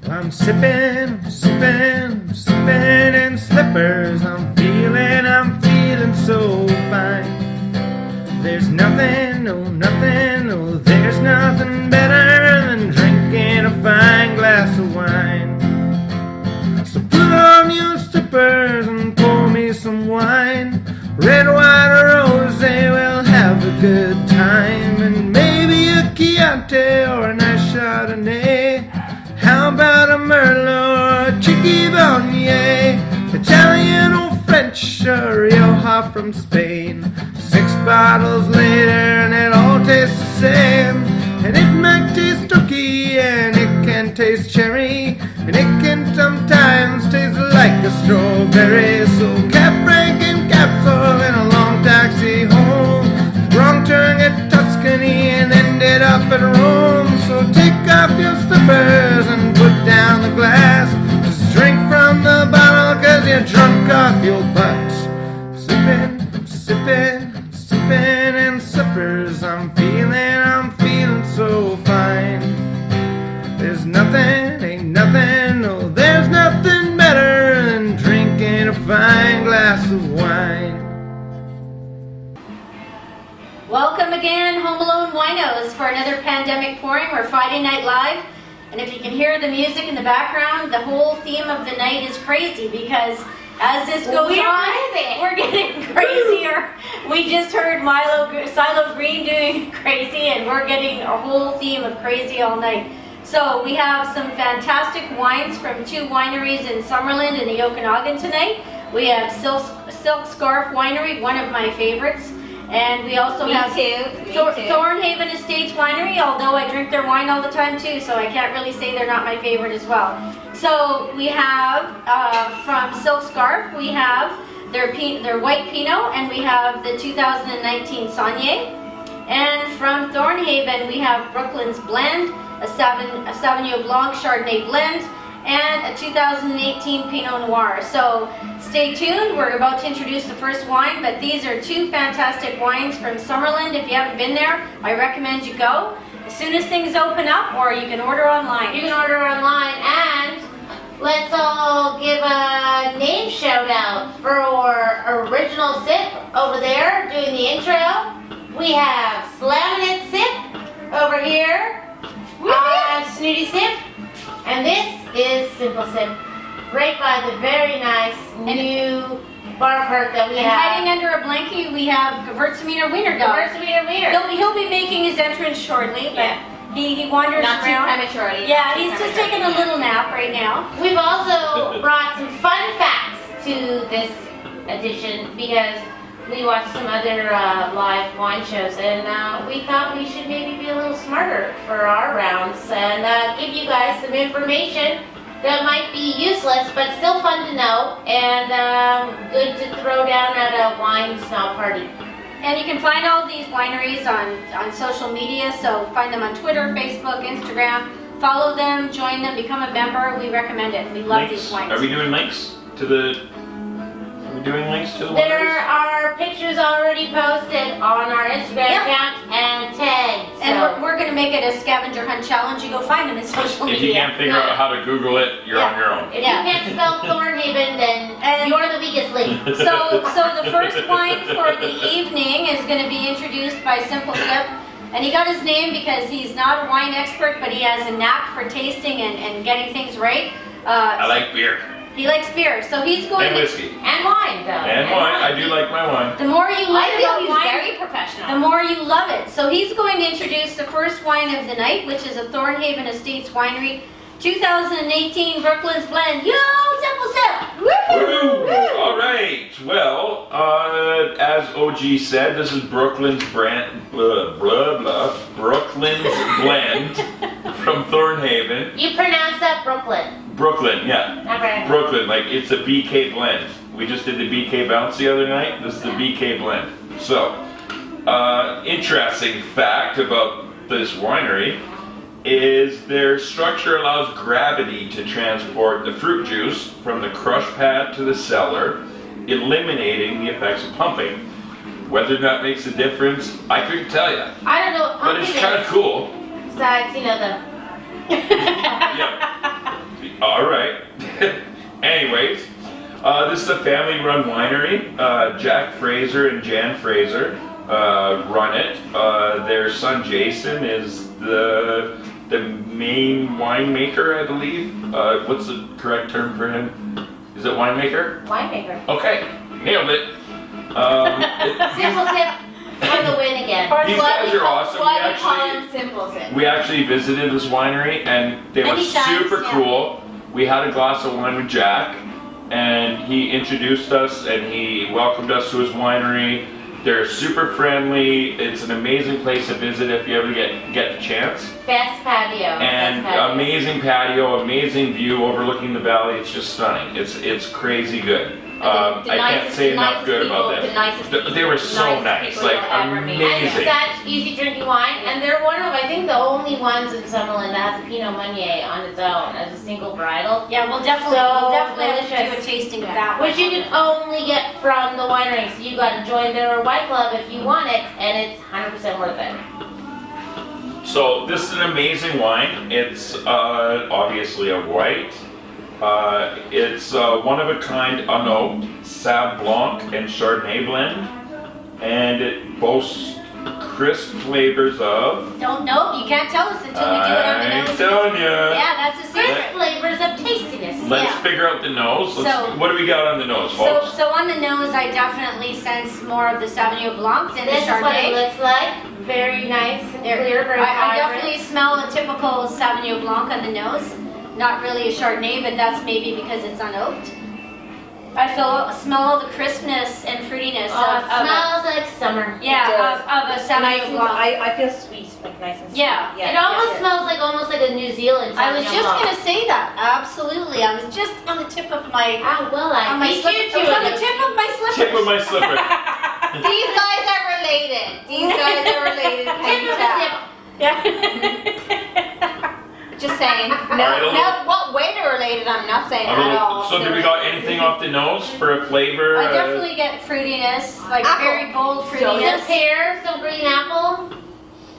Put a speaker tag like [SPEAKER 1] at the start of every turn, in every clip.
[SPEAKER 1] I'm sipping, sipping, sipping in slippers. I'm feeling so fine. There's nothing, no, there's nothing better than drinking a fine glass of wine. So put on your slippers and pour me some wine. Red, white, or rosé, we'll have a good time. And maybe a Chianti or a nice Chardonnay. How about a Merlot or a Cheeky Viognier? Italian or French or Rioja from Spain. 6 bottles later and it all tastes the same. And it might taste turkey and it can taste cherry. And it can sometimes taste like a strawberry. So Cap Frank and Capsule in a long taxi home. Wrong turn at Tuscany and ended up at Rome. So take off your slippers and put down the glass. Just drink from the bottle cause you're drunk off your butt. Sippin', sippin', sippin' in slippers. I'm feeling so fine. There's nothing, ain't nothing, no, there's nothing better than drinking a fine glass of wine.
[SPEAKER 2] Welcome again, Home Alone Winos, for another pandemic pouring. We're Friday Night Live, and if you can hear the music in the background, the whole theme of the night is crazy because as this goes on, we're getting crazier. We just heard Silo Green doing crazy, and we're getting a whole theme of crazy all night. So we have some fantastic wines from 2 wineries in Summerland and the Okanagan tonight. We have Silk Scarf Winery, one of my favorites. And we also have Thornhaven Estates Winery, although I drink their wine all the time too, so I can't really say they're not my favorite as well. So we have from Silk Scarf, we have their White Pinot, and we have the 2019 Saignée. And from Thornhaven, we have Brooklyn's Blend, a Sauvignon Blanc Chardonnay blend, and a 2018 Pinot Noir. So stay tuned, we're about to introduce the first wine, but these are 2 fantastic wines from Summerland. If you haven't been there, I recommend you go. As soon as things open up, or you can order online.
[SPEAKER 3] You can order online, and let's all give a name shout out for our Original Sip over there doing the intro. We have Slippers Sip over here. I'm Snooty Sip, and this is Simple Sip, right by the very nice new bar cart that we have.
[SPEAKER 2] Hiding under a blanket, we have Gewürztraminer the Wiener Dog.
[SPEAKER 3] Gewürztraminer the Wiener.
[SPEAKER 2] He'll be making his entrance shortly, but he wanders
[SPEAKER 3] Not
[SPEAKER 2] around.
[SPEAKER 3] Not too prematurely.
[SPEAKER 2] Yeah, he's just taking a little nap right now.
[SPEAKER 3] We've also brought some fun facts to this edition because we watched some other live wine shows, and we thought we should maybe be a little smarter for our rounds and give you guys some information that might be useless but still fun to know and good to throw down at a wine snob party.
[SPEAKER 2] And you can find all these wineries on social media, so find them on Twitter, Facebook, Instagram. Follow them, join them, become a member. We recommend it. We love these wines.
[SPEAKER 4] Are we doing links to the... wineries?
[SPEAKER 3] There are pictures already posted on our Instagram account and tagged. So.
[SPEAKER 2] And we're going to make it a scavenger hunt challenge. You go find them in social media.
[SPEAKER 4] If you can't figure out how to Google it, you're on your own.
[SPEAKER 3] If you can't spell Thornhaven, then you're the weakest link.
[SPEAKER 2] So the first wine for the evening is going to be introduced by Simple Sip. And he got his name because he's not a wine expert, but he has a knack for tasting and getting things right.
[SPEAKER 4] I like beer.
[SPEAKER 2] He likes beer, so he's going
[SPEAKER 4] and whiskey.
[SPEAKER 3] And wine, though.
[SPEAKER 4] And wine. I do like my wine.
[SPEAKER 2] The more you learn about wine,
[SPEAKER 3] very professional.
[SPEAKER 2] the more you love it. So he's going to introduce the first wine of the night, which is a Thornhaven Estates Winery 2018 Brooklyn's Blend. Yo, Simple Sip!
[SPEAKER 4] Woo-hoo! All right. Well, as OG said, this is Brooklyn's Brooklyn's Blend from Thornhaven.
[SPEAKER 3] You pronounce that Brooklyn.
[SPEAKER 4] Brooklyn, yeah.
[SPEAKER 3] Okay.
[SPEAKER 4] Brooklyn, like it's a BK blend. We just did the BK bounce the other night. This is the BK blend. So, interesting fact about this winery is their structure allows gravity to transport the fruit juice from the crush pad to the cellar, eliminating the effects of pumping. Whether that makes a difference, I couldn't tell you.
[SPEAKER 3] I don't know what
[SPEAKER 4] But
[SPEAKER 3] pumpkin
[SPEAKER 4] it's kind of cool.
[SPEAKER 3] Besides, you know, the...
[SPEAKER 4] Yeah. All right. Anyways, this is a family-run winery. Jack Fraser and Jan Fraser run it. Their son Jason is the main winemaker, I believe. What's the correct term for him? Is it winemaker?
[SPEAKER 3] Winemaker.
[SPEAKER 4] Okay, nailed it.
[SPEAKER 3] Simple Sip for the win again.
[SPEAKER 4] These guys are awesome.
[SPEAKER 3] Why we call him Simple Sip.
[SPEAKER 4] We actually visited this winery and they were super cool. We had a glass of wine with Jack and he introduced us and he welcomed us to his winery. They're super friendly. It's an amazing place to visit if you ever get the chance.
[SPEAKER 3] Best patio.
[SPEAKER 4] And
[SPEAKER 3] Best patio.
[SPEAKER 4] amazing patio, amazing view overlooking the valley. It's just stunning. It's crazy good. I can't say enough good about this. They were so nice, like amazing.
[SPEAKER 3] And it's such easy drinking wine, and they're one of, I think, the only ones in Summerland that has a Pinot Meunier on its own as a single varietal.
[SPEAKER 2] Yeah, we'll definitely have to do a tasting of that one.
[SPEAKER 3] Which you can only get from the winery, so you got to join their wine club if you want it, and it's 100% worth it.
[SPEAKER 4] So this is an amazing wine. It's obviously a white. It's one of a kind unoaked Sauv Blanc and Chardonnay blend, and it boasts crisp flavors of.
[SPEAKER 2] Don't know. You can't tell us until we do it on the nose.
[SPEAKER 4] I'm telling you.
[SPEAKER 2] Yeah, that's a secret.
[SPEAKER 3] Crisp flavors of tastiness.
[SPEAKER 4] Let's figure out the nose. What do we got on the nose, folks?
[SPEAKER 2] So on the nose, I definitely sense more of the Sauvignon Blanc than the
[SPEAKER 3] This is what it
[SPEAKER 2] Chardonnay.
[SPEAKER 3] looks like. Very nice and clear, very
[SPEAKER 2] I
[SPEAKER 3] vibrant.
[SPEAKER 2] definitely smell a typical Sauvignon Blanc on the nose. Not really a Chardonnay, but that's maybe because it's unoaked. I smell all the crispness and fruitiness
[SPEAKER 3] It
[SPEAKER 2] of
[SPEAKER 3] smells like summer.
[SPEAKER 2] a Sauvignon Blanc.
[SPEAKER 5] I feel sweet, like nice and sweet.
[SPEAKER 2] Yeah.
[SPEAKER 3] It almost smells like almost like a New Zealand
[SPEAKER 2] I was
[SPEAKER 3] Sauvignon
[SPEAKER 2] just
[SPEAKER 3] Blanc.
[SPEAKER 2] gonna say that. Absolutely. I was just on the tip of my
[SPEAKER 3] How will I
[SPEAKER 2] on my
[SPEAKER 3] beat
[SPEAKER 2] slip.
[SPEAKER 3] you
[SPEAKER 2] It
[SPEAKER 3] to
[SPEAKER 2] was on the
[SPEAKER 3] it?
[SPEAKER 2] tip of my slippers.
[SPEAKER 4] Tip of my slipper.
[SPEAKER 5] These guys are related. These guys are related. Can you
[SPEAKER 3] Tip of a sip.
[SPEAKER 5] tell?
[SPEAKER 2] Yeah.
[SPEAKER 5] Just saying.
[SPEAKER 4] Alright,
[SPEAKER 5] No, what way they're related, I'm not saying at all.
[SPEAKER 4] So do we got anything off the nose for a flavor?
[SPEAKER 2] I definitely get fruitiness, like
[SPEAKER 5] Apple.
[SPEAKER 2] very bold
[SPEAKER 3] Some
[SPEAKER 2] fruitiness.
[SPEAKER 3] pear, some green apple.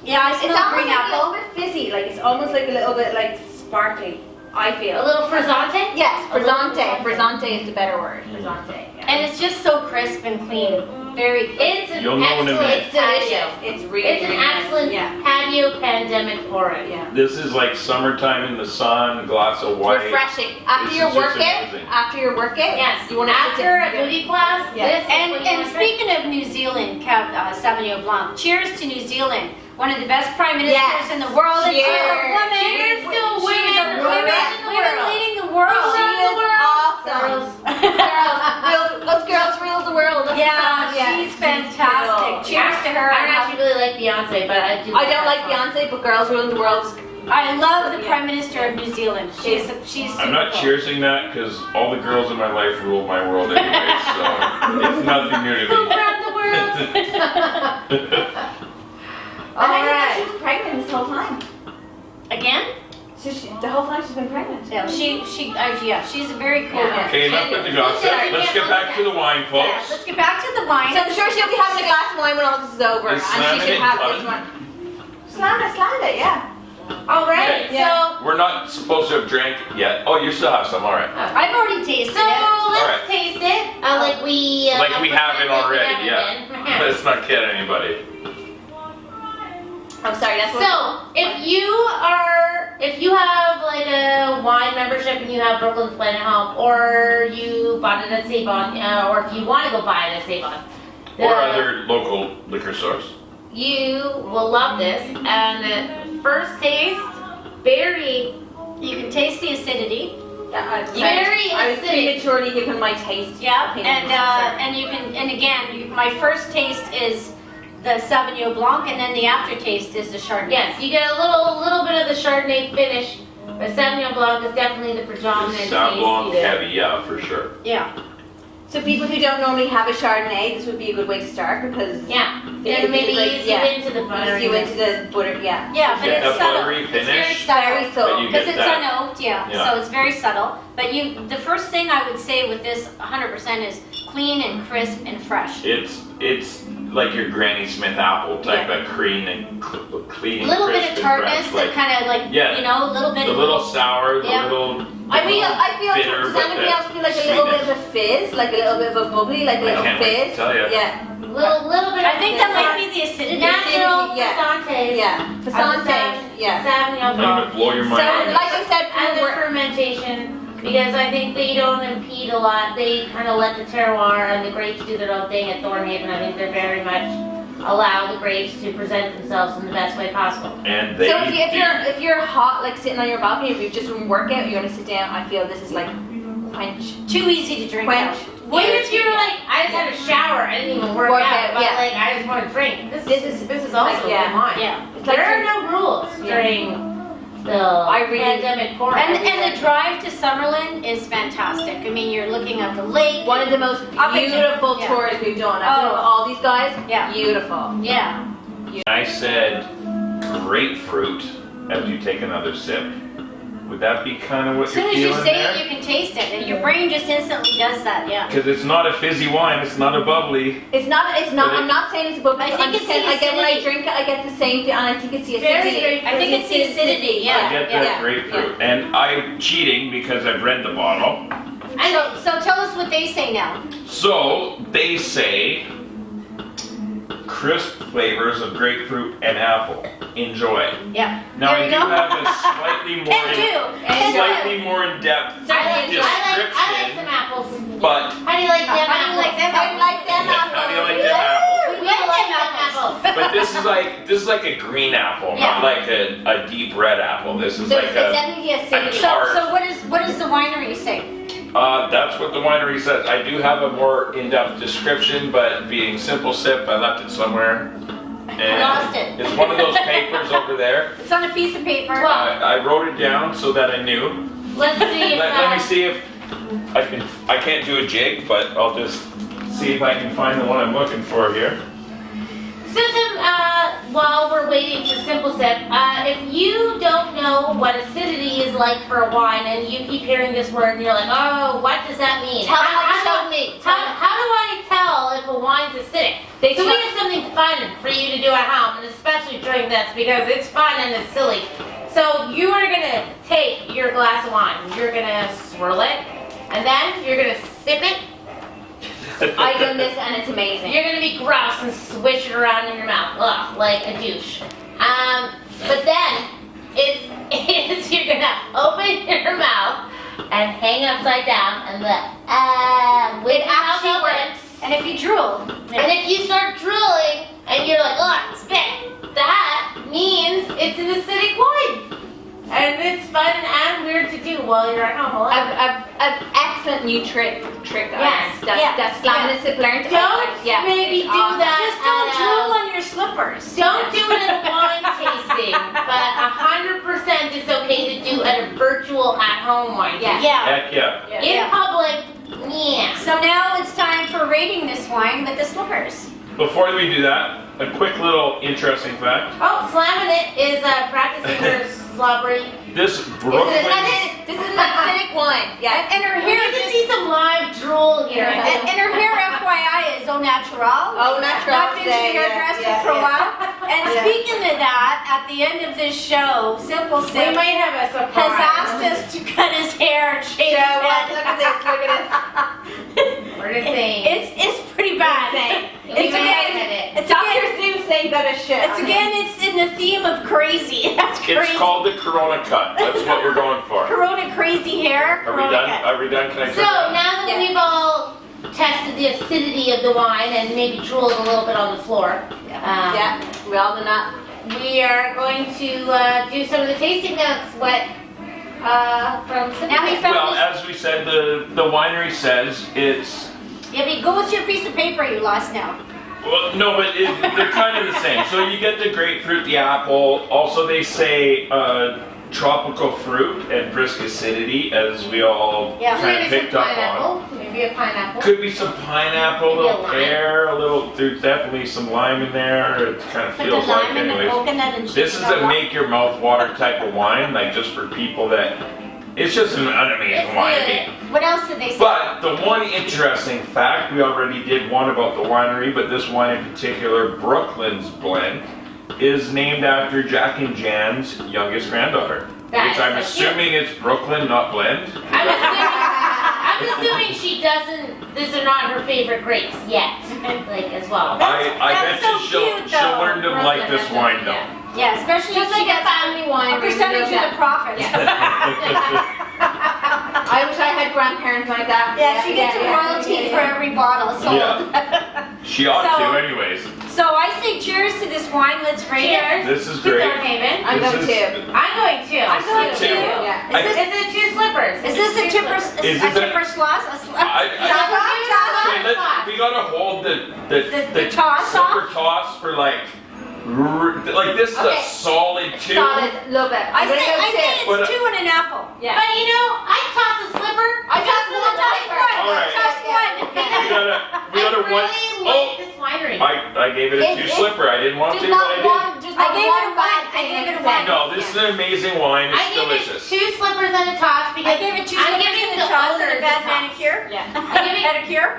[SPEAKER 2] Yeah, I
[SPEAKER 5] It's
[SPEAKER 2] smell
[SPEAKER 5] almost
[SPEAKER 2] green
[SPEAKER 5] like a
[SPEAKER 2] apple.
[SPEAKER 5] little bit fizzy, like it's almost like a little bit like sparkly, I
[SPEAKER 3] A
[SPEAKER 5] feel.
[SPEAKER 3] little frizzante.
[SPEAKER 5] Yes,
[SPEAKER 3] A little
[SPEAKER 5] frizzante. Frizzante is the better word.
[SPEAKER 3] Frizzante.
[SPEAKER 2] And it's just so crisp and clean. Very.
[SPEAKER 3] It's an
[SPEAKER 4] You'll know in a
[SPEAKER 3] excellent
[SPEAKER 4] minute.
[SPEAKER 5] It's delicious.
[SPEAKER 3] patio.
[SPEAKER 5] It's really,
[SPEAKER 3] It's an
[SPEAKER 5] really nice.
[SPEAKER 3] excellent
[SPEAKER 5] Yeah.
[SPEAKER 3] patio pandemic pouring.
[SPEAKER 5] Yeah.
[SPEAKER 4] This is like summertime in the sun, a glass of white.
[SPEAKER 5] Refreshing. After
[SPEAKER 4] This
[SPEAKER 5] your
[SPEAKER 4] is just
[SPEAKER 5] workout,
[SPEAKER 4] amazing.
[SPEAKER 5] after your workout,
[SPEAKER 3] Yes.
[SPEAKER 5] you want to
[SPEAKER 3] After a booty class,
[SPEAKER 5] Yeah.
[SPEAKER 3] this is what
[SPEAKER 2] And
[SPEAKER 3] you want to drink.
[SPEAKER 2] speaking of New Zealand, Sauvignon Blanc, cheers to New Zealand. One of the best prime ministers
[SPEAKER 5] Yes.
[SPEAKER 2] in the world. And she's a
[SPEAKER 5] Cheers.
[SPEAKER 2] woman.
[SPEAKER 3] Cheers to
[SPEAKER 2] She's a
[SPEAKER 3] women
[SPEAKER 2] woman
[SPEAKER 3] around the world.
[SPEAKER 2] leading the world.
[SPEAKER 5] She is awesome.
[SPEAKER 3] Girls.
[SPEAKER 5] Us girls rule the world. That's
[SPEAKER 2] Yeah,
[SPEAKER 5] the song, yeah.
[SPEAKER 2] she's fantastic. Cheers to her.
[SPEAKER 3] I don't actually really like Beyonce, but I do.
[SPEAKER 5] I don't like
[SPEAKER 3] that song.
[SPEAKER 5] Beyonce, but girls rule the world.
[SPEAKER 2] I love the
[SPEAKER 5] Yeah.
[SPEAKER 2] Prime Minister of New Zealand. She's
[SPEAKER 4] I'm not
[SPEAKER 2] super cool.
[SPEAKER 4] cheersing that because all the girls in my life rule my world anyway, so it's nothing new to me.
[SPEAKER 3] Around the world.
[SPEAKER 5] All
[SPEAKER 3] Alright.
[SPEAKER 5] right. She was pregnant this whole time.
[SPEAKER 2] Again?
[SPEAKER 5] So the whole time she's been pregnant.
[SPEAKER 2] Yeah, she's a very cool
[SPEAKER 3] Yeah.
[SPEAKER 2] woman.
[SPEAKER 4] Okay, enough with the gossip. Let's get back to the wine,
[SPEAKER 2] Yeah,
[SPEAKER 4] folks.
[SPEAKER 2] let's get back to the wine.
[SPEAKER 5] So I'm sure she'll be having a glass of wine when all this is over,
[SPEAKER 4] Is
[SPEAKER 5] and
[SPEAKER 4] slamming
[SPEAKER 5] she should
[SPEAKER 4] it
[SPEAKER 5] have
[SPEAKER 4] fun?
[SPEAKER 5] this one. Slam it, yeah.
[SPEAKER 3] All right.
[SPEAKER 4] Okay.
[SPEAKER 5] Yeah.
[SPEAKER 4] We're not supposed to have drank yet. Oh, you still have some, alright.
[SPEAKER 2] I've already tasted
[SPEAKER 3] So
[SPEAKER 2] it.
[SPEAKER 3] let's
[SPEAKER 4] Alright.
[SPEAKER 3] taste it. Like we.
[SPEAKER 4] Like we haven't
[SPEAKER 3] pretend like we
[SPEAKER 4] already,
[SPEAKER 3] haven't
[SPEAKER 4] yeah.
[SPEAKER 3] been.
[SPEAKER 4] Let's not kid anybody.
[SPEAKER 5] I'm sorry, that's what.
[SPEAKER 3] So, if you have like a wine membership and you have Brooklyn Blend at home, or you bought it at Sauvignon, or if you want to go buy it at Sauvignon,
[SPEAKER 4] Or other local liquor stores.
[SPEAKER 3] you will love this. And first taste, very,
[SPEAKER 2] You can taste the acidity.
[SPEAKER 3] very
[SPEAKER 5] I was
[SPEAKER 3] acidic.
[SPEAKER 5] prematurely given my taste.
[SPEAKER 2] Yeah,
[SPEAKER 5] opinion.
[SPEAKER 2] and you can, and again, my first taste is the Sauvignon Blanc, and then the aftertaste is the Chardonnay.
[SPEAKER 3] Yes, you get a little bit of the Chardonnay finish, but Sauvignon Blanc is definitely the predominant taste.
[SPEAKER 4] Sauv Blanc
[SPEAKER 3] you get.
[SPEAKER 4] heavy, yeah, for sure.
[SPEAKER 2] Yeah.
[SPEAKER 5] So people who don't normally have a Chardonnay, this would be a good way to start because
[SPEAKER 3] Yeah,
[SPEAKER 5] It-
[SPEAKER 3] and maybe
[SPEAKER 5] it's like-
[SPEAKER 3] ease
[SPEAKER 5] yeah.
[SPEAKER 3] you into the butter.
[SPEAKER 5] ease you into the butter. Yeah.
[SPEAKER 2] Yeah, but
[SPEAKER 4] Get
[SPEAKER 2] it's
[SPEAKER 4] that
[SPEAKER 2] subtle.
[SPEAKER 4] buttery
[SPEAKER 2] It's very
[SPEAKER 4] finish.
[SPEAKER 2] subtle.
[SPEAKER 5] Very
[SPEAKER 4] But
[SPEAKER 5] subtle.
[SPEAKER 4] you
[SPEAKER 2] Because
[SPEAKER 4] get
[SPEAKER 2] it's
[SPEAKER 4] that.
[SPEAKER 2] unoaked, yeah.
[SPEAKER 4] Yeah.
[SPEAKER 2] So it's very subtle. But the first thing I would say with this 100% is clean and crisp and fresh.
[SPEAKER 4] It's like your Granny Smith apple type of clean and clean.
[SPEAKER 2] A little bit
[SPEAKER 4] crisp
[SPEAKER 2] of
[SPEAKER 4] and
[SPEAKER 2] tartness
[SPEAKER 4] fresh,
[SPEAKER 2] that kind of like,
[SPEAKER 4] Yeah.
[SPEAKER 2] you know, a little bit
[SPEAKER 4] the
[SPEAKER 2] of
[SPEAKER 4] little sour, the
[SPEAKER 2] Yeah.
[SPEAKER 4] little
[SPEAKER 5] I feel.
[SPEAKER 4] bitter,
[SPEAKER 5] Does
[SPEAKER 4] but
[SPEAKER 5] anybody
[SPEAKER 4] the
[SPEAKER 5] else feel like a little bit of a fizz, like a little bit of a bubbly, like a little
[SPEAKER 4] can't wait to
[SPEAKER 5] fizz?
[SPEAKER 4] tell you.
[SPEAKER 5] Yeah.
[SPEAKER 3] Little bit.
[SPEAKER 2] I think that might be the acidity.
[SPEAKER 3] natural
[SPEAKER 5] yeah.
[SPEAKER 3] Fasantes.
[SPEAKER 5] Yeah. Fasantes. Yeah.
[SPEAKER 3] Sauvignon
[SPEAKER 4] I'm
[SPEAKER 3] Blanc.
[SPEAKER 4] gonna blow your mind.
[SPEAKER 5] So,
[SPEAKER 4] on this.
[SPEAKER 5] like I said,
[SPEAKER 3] And the
[SPEAKER 5] we're-
[SPEAKER 3] fermentation, because I think they don't impede a lot. They kind of let the terroir and the grapes do their own thing at Thornhaven. I think they're very much allow the grapes to present themselves in the best way possible.
[SPEAKER 4] And they
[SPEAKER 5] So if
[SPEAKER 4] do.
[SPEAKER 5] you're hot, like sitting on your balcony, if you've just from workout, you're gonna sit down. I feel this is like quench.
[SPEAKER 2] Too easy to drink.
[SPEAKER 5] Quench.
[SPEAKER 3] What if you're like, I just had a shower, I didn't even work out, but
[SPEAKER 5] yeah.
[SPEAKER 3] like I just want to drink. This is also
[SPEAKER 5] like, yeah.
[SPEAKER 3] good wine.
[SPEAKER 2] Yeah.
[SPEAKER 5] It's like
[SPEAKER 3] There are no rules during the pandemic pouring.
[SPEAKER 2] And the drive to Summerland is fantastic. I mean, you're looking at the lake.
[SPEAKER 5] One of the most
[SPEAKER 2] Up and down,
[SPEAKER 5] beautiful
[SPEAKER 2] yeah.
[SPEAKER 5] tours we've done. I've been
[SPEAKER 2] Oh.
[SPEAKER 5] with all these guys.
[SPEAKER 2] Yeah.
[SPEAKER 5] Beautiful.
[SPEAKER 2] Yeah.
[SPEAKER 4] I said grapefruit as you take another sip. Would that be kind of what
[SPEAKER 2] As
[SPEAKER 4] you're
[SPEAKER 2] soon as you
[SPEAKER 4] feeling
[SPEAKER 2] say
[SPEAKER 4] there?
[SPEAKER 2] it, you can taste it, and your brain just instantly does that. Yeah.
[SPEAKER 4] Because it's not a fizzy wine, it's not a bubbly.
[SPEAKER 5] It's not. I'm not saying it's a bubbly.
[SPEAKER 2] I think
[SPEAKER 5] I'm just
[SPEAKER 2] it's
[SPEAKER 5] saying
[SPEAKER 2] the
[SPEAKER 5] I get when I
[SPEAKER 2] acidity.
[SPEAKER 5] drink it, I get the same thing, and I think it's the
[SPEAKER 3] Very,
[SPEAKER 5] acidity.
[SPEAKER 3] very
[SPEAKER 2] I think it's the acidity. Yeah.
[SPEAKER 4] I get that grapefruit. And I'm cheating because I've read the bottle.
[SPEAKER 2] So tell us what they say now.
[SPEAKER 4] So they say crisp flavors of grapefruit and apple. Enjoy.
[SPEAKER 2] Yeah.
[SPEAKER 4] Now
[SPEAKER 2] There
[SPEAKER 4] I
[SPEAKER 2] you
[SPEAKER 4] do
[SPEAKER 2] go.
[SPEAKER 4] have a slightly more
[SPEAKER 2] Can do.
[SPEAKER 4] slightly more in-depth
[SPEAKER 3] I like
[SPEAKER 4] description.
[SPEAKER 3] some apples.
[SPEAKER 4] But
[SPEAKER 3] How do you like them
[SPEAKER 2] How do
[SPEAKER 3] apples?
[SPEAKER 2] you like them?
[SPEAKER 5] I like them apples.
[SPEAKER 4] how do you like them apples?
[SPEAKER 3] We like them apples.
[SPEAKER 4] But this is like a green apple,
[SPEAKER 2] Yeah.
[SPEAKER 4] not like a deep red apple. This is
[SPEAKER 5] So
[SPEAKER 4] like
[SPEAKER 5] it's
[SPEAKER 4] a
[SPEAKER 5] definitely the acidity.
[SPEAKER 4] tart.
[SPEAKER 2] So what does the winery say?
[SPEAKER 4] that's what the winery says. I do have a more in-depth description, but being simple sip, I left it somewhere. And
[SPEAKER 2] Lost it.
[SPEAKER 4] It's one of those papers over there.
[SPEAKER 2] It's on a piece of paper.
[SPEAKER 3] Well,
[SPEAKER 4] I wrote it down so that I knew.
[SPEAKER 3] let's see if
[SPEAKER 4] Let me see if I can. I can't do a jig, but I'll just see if I can find the one I'm looking for here.
[SPEAKER 3] Susan, while we're waiting for Simple Sip, if you don't know what acidity is like for a wine and you keep hearing this word and you're like, oh, what does that mean?
[SPEAKER 5] Tell me,
[SPEAKER 3] how
[SPEAKER 5] show me.
[SPEAKER 3] How do I tell if a wine's acidic? So we have something fun for you to do at home, and especially during this because it's fun and it's silly. So you are gonna take your glass of wine, you're gonna swirl it, and then you're gonna sip it.
[SPEAKER 5] I've done this and it's amazing.
[SPEAKER 3] You're gonna be gross and swish it around in your mouth, ugh, like a douche. But then it's you're gonna open your mouth and hang upside down and with
[SPEAKER 2] It
[SPEAKER 3] your mouth
[SPEAKER 2] actually
[SPEAKER 3] open.
[SPEAKER 2] works. And if you drool,
[SPEAKER 3] And if you start drooling and you're like, ugh, spit, that means it's an acidic wine. And it's fun and weird to do while you're at home alone.
[SPEAKER 5] An excellent new trick
[SPEAKER 3] Yes,
[SPEAKER 5] that Slippers Winos learned.
[SPEAKER 3] Don't maybe do that.
[SPEAKER 2] just don't
[SPEAKER 3] at
[SPEAKER 2] drool on your slippers.
[SPEAKER 3] Don't do it at a wine tasting, but 100% it's okay to do at a virtual at-home wine tasting.
[SPEAKER 2] Yeah.
[SPEAKER 4] Heck yeah.
[SPEAKER 3] In public, yeah.
[SPEAKER 2] So now it's time for rating this wine with the slippers.
[SPEAKER 4] Before we do that, a quick little interesting fact.
[SPEAKER 3] Oh, slamming it is practicing her slobbery.
[SPEAKER 4] This Brooklyn.
[SPEAKER 5] This is an acidic wine. Yeah.
[SPEAKER 2] And her
[SPEAKER 3] Here
[SPEAKER 2] hair
[SPEAKER 3] to
[SPEAKER 2] just
[SPEAKER 3] see some live drool here.
[SPEAKER 2] and her hair, FYI, is au natural.
[SPEAKER 5] Au natural,
[SPEAKER 2] Not been to the
[SPEAKER 5] yeah,
[SPEAKER 2] hairdresser
[SPEAKER 5] yeah,
[SPEAKER 2] for a
[SPEAKER 5] yeah.
[SPEAKER 2] while. And
[SPEAKER 5] Yeah.
[SPEAKER 2] speaking of that, at the end of this show, Simple
[SPEAKER 3] We
[SPEAKER 2] Sip
[SPEAKER 3] might have a surprise.
[SPEAKER 2] has asked us to cut his hair and shave his head.
[SPEAKER 5] Look at this. Look at
[SPEAKER 3] We're just saying.
[SPEAKER 2] It's pretty bad.
[SPEAKER 3] We
[SPEAKER 2] It's
[SPEAKER 3] might
[SPEAKER 2] again,
[SPEAKER 3] edit it.
[SPEAKER 2] it's
[SPEAKER 5] Dr.
[SPEAKER 2] again,
[SPEAKER 5] Sue saying that is shit.
[SPEAKER 2] it's in the theme of crazy. That's crazy.
[SPEAKER 4] It's called the Corona cut. That's what we're going for.
[SPEAKER 2] Corona crazy hair.
[SPEAKER 4] Are we
[SPEAKER 2] Corona
[SPEAKER 4] done?
[SPEAKER 2] cut.
[SPEAKER 4] Are we done? Can I
[SPEAKER 3] So
[SPEAKER 4] turn
[SPEAKER 3] now that
[SPEAKER 5] Yeah.
[SPEAKER 3] we've all tested the acidity of the wine and maybe drooled a little bit on the floor,
[SPEAKER 5] Yeah. We all done that.
[SPEAKER 3] we are going to do some of the tasting notes. What from Simple
[SPEAKER 2] Now he
[SPEAKER 3] Sip.
[SPEAKER 2] found
[SPEAKER 4] Well,
[SPEAKER 2] this.
[SPEAKER 4] as we said, the winery says it's.
[SPEAKER 2] Yeah, but go with your piece of paper you lost now.
[SPEAKER 4] Well, no, but they're kind of the same. So you get the grapefruit, the apple. Also, they say tropical fruit and brisk acidity, as we all
[SPEAKER 2] Yeah.
[SPEAKER 4] kind of
[SPEAKER 3] Maybe some
[SPEAKER 4] picked up on.
[SPEAKER 3] pineapple. Maybe a pineapple.
[SPEAKER 4] Could be some pineapple, a
[SPEAKER 3] Maybe a
[SPEAKER 4] little
[SPEAKER 3] lime.
[SPEAKER 4] pear, a little. There's definitely some lime in there. It kind of
[SPEAKER 2] Put the
[SPEAKER 4] feels like,
[SPEAKER 2] lime and the
[SPEAKER 4] anyways.
[SPEAKER 2] coconut and
[SPEAKER 4] This is a make your mouth water type of wine, like just for people that. It's just an amazing
[SPEAKER 3] It's
[SPEAKER 4] wine.
[SPEAKER 3] good.
[SPEAKER 4] I mean,
[SPEAKER 2] What else did they say?
[SPEAKER 4] but the one interesting fact, we already did one about the winery, but this one in particular, Brooklyn's blend, is named after Jack and Jan's youngest granddaughter.
[SPEAKER 3] That
[SPEAKER 4] Which I'm
[SPEAKER 3] is so cute.
[SPEAKER 4] assuming it's Brooklyn, not blend.
[SPEAKER 3] I'm assuming she doesn't. These are not her favorite grapes yet, like as well.
[SPEAKER 4] I bet
[SPEAKER 2] so
[SPEAKER 4] you she'll
[SPEAKER 2] cute, though.
[SPEAKER 4] learn to like this wine though.
[SPEAKER 2] Yeah, especially
[SPEAKER 5] Just
[SPEAKER 2] if she
[SPEAKER 5] like a
[SPEAKER 2] gets
[SPEAKER 5] family wine.
[SPEAKER 2] a percentage of the profits.
[SPEAKER 5] I wish I had grandparents like that.
[SPEAKER 2] Yeah, she gets a royalty for every bottle sold.
[SPEAKER 4] Yeah. She ought
[SPEAKER 2] So-
[SPEAKER 4] to anyways.
[SPEAKER 2] So I say cheers to this wine. Let's rate it.
[SPEAKER 3] Cheers.
[SPEAKER 4] This is
[SPEAKER 3] to
[SPEAKER 4] great.
[SPEAKER 3] Thornhaven.
[SPEAKER 5] I'm
[SPEAKER 4] This
[SPEAKER 5] going
[SPEAKER 4] is-
[SPEAKER 5] to.
[SPEAKER 3] I'm going to.
[SPEAKER 2] I'm going
[SPEAKER 4] Too.
[SPEAKER 2] to.
[SPEAKER 5] Yeah.
[SPEAKER 4] I-
[SPEAKER 2] Is
[SPEAKER 3] Is it two slippers?
[SPEAKER 2] this a tipper?
[SPEAKER 4] Is
[SPEAKER 2] A
[SPEAKER 4] it the-
[SPEAKER 2] tipper sloss? A
[SPEAKER 4] We gotta hold
[SPEAKER 2] The toss
[SPEAKER 4] silver
[SPEAKER 2] off?
[SPEAKER 4] toss for like this is
[SPEAKER 5] Okay.
[SPEAKER 4] a solid 2.
[SPEAKER 5] Solid, love it.
[SPEAKER 2] I
[SPEAKER 5] I'm gonna
[SPEAKER 2] say
[SPEAKER 5] go
[SPEAKER 2] it's
[SPEAKER 4] But-
[SPEAKER 2] 2 and an apple.
[SPEAKER 5] Yeah.
[SPEAKER 3] But you know, I toss a slipper.
[SPEAKER 5] I toss
[SPEAKER 3] for
[SPEAKER 5] one,
[SPEAKER 3] the
[SPEAKER 5] toss
[SPEAKER 3] flavor.
[SPEAKER 5] one.
[SPEAKER 4] All right.
[SPEAKER 2] Toss one.
[SPEAKER 4] We gotta
[SPEAKER 3] I
[SPEAKER 4] one.
[SPEAKER 3] really like this winery.
[SPEAKER 4] I gave it a 2 slipper. I didn't want to,
[SPEAKER 5] Just
[SPEAKER 4] but
[SPEAKER 5] not
[SPEAKER 4] I did.
[SPEAKER 5] one, just
[SPEAKER 2] I
[SPEAKER 5] not
[SPEAKER 2] gave it
[SPEAKER 5] one
[SPEAKER 2] a
[SPEAKER 5] bad
[SPEAKER 2] one. I
[SPEAKER 5] thing.
[SPEAKER 2] gave it a
[SPEAKER 5] Exactly.
[SPEAKER 4] No, this is an amazing wine.
[SPEAKER 3] I
[SPEAKER 4] It's
[SPEAKER 3] gave
[SPEAKER 4] delicious.
[SPEAKER 3] it 2 slippers and a toss because
[SPEAKER 2] I gave it 2
[SPEAKER 3] I'm
[SPEAKER 2] slippers
[SPEAKER 3] giving
[SPEAKER 2] and
[SPEAKER 3] the
[SPEAKER 2] a toss and a
[SPEAKER 3] owners
[SPEAKER 2] bad
[SPEAKER 3] a toss.
[SPEAKER 2] manicure.
[SPEAKER 5] Yeah.
[SPEAKER 3] I'm giving
[SPEAKER 2] Pedicure.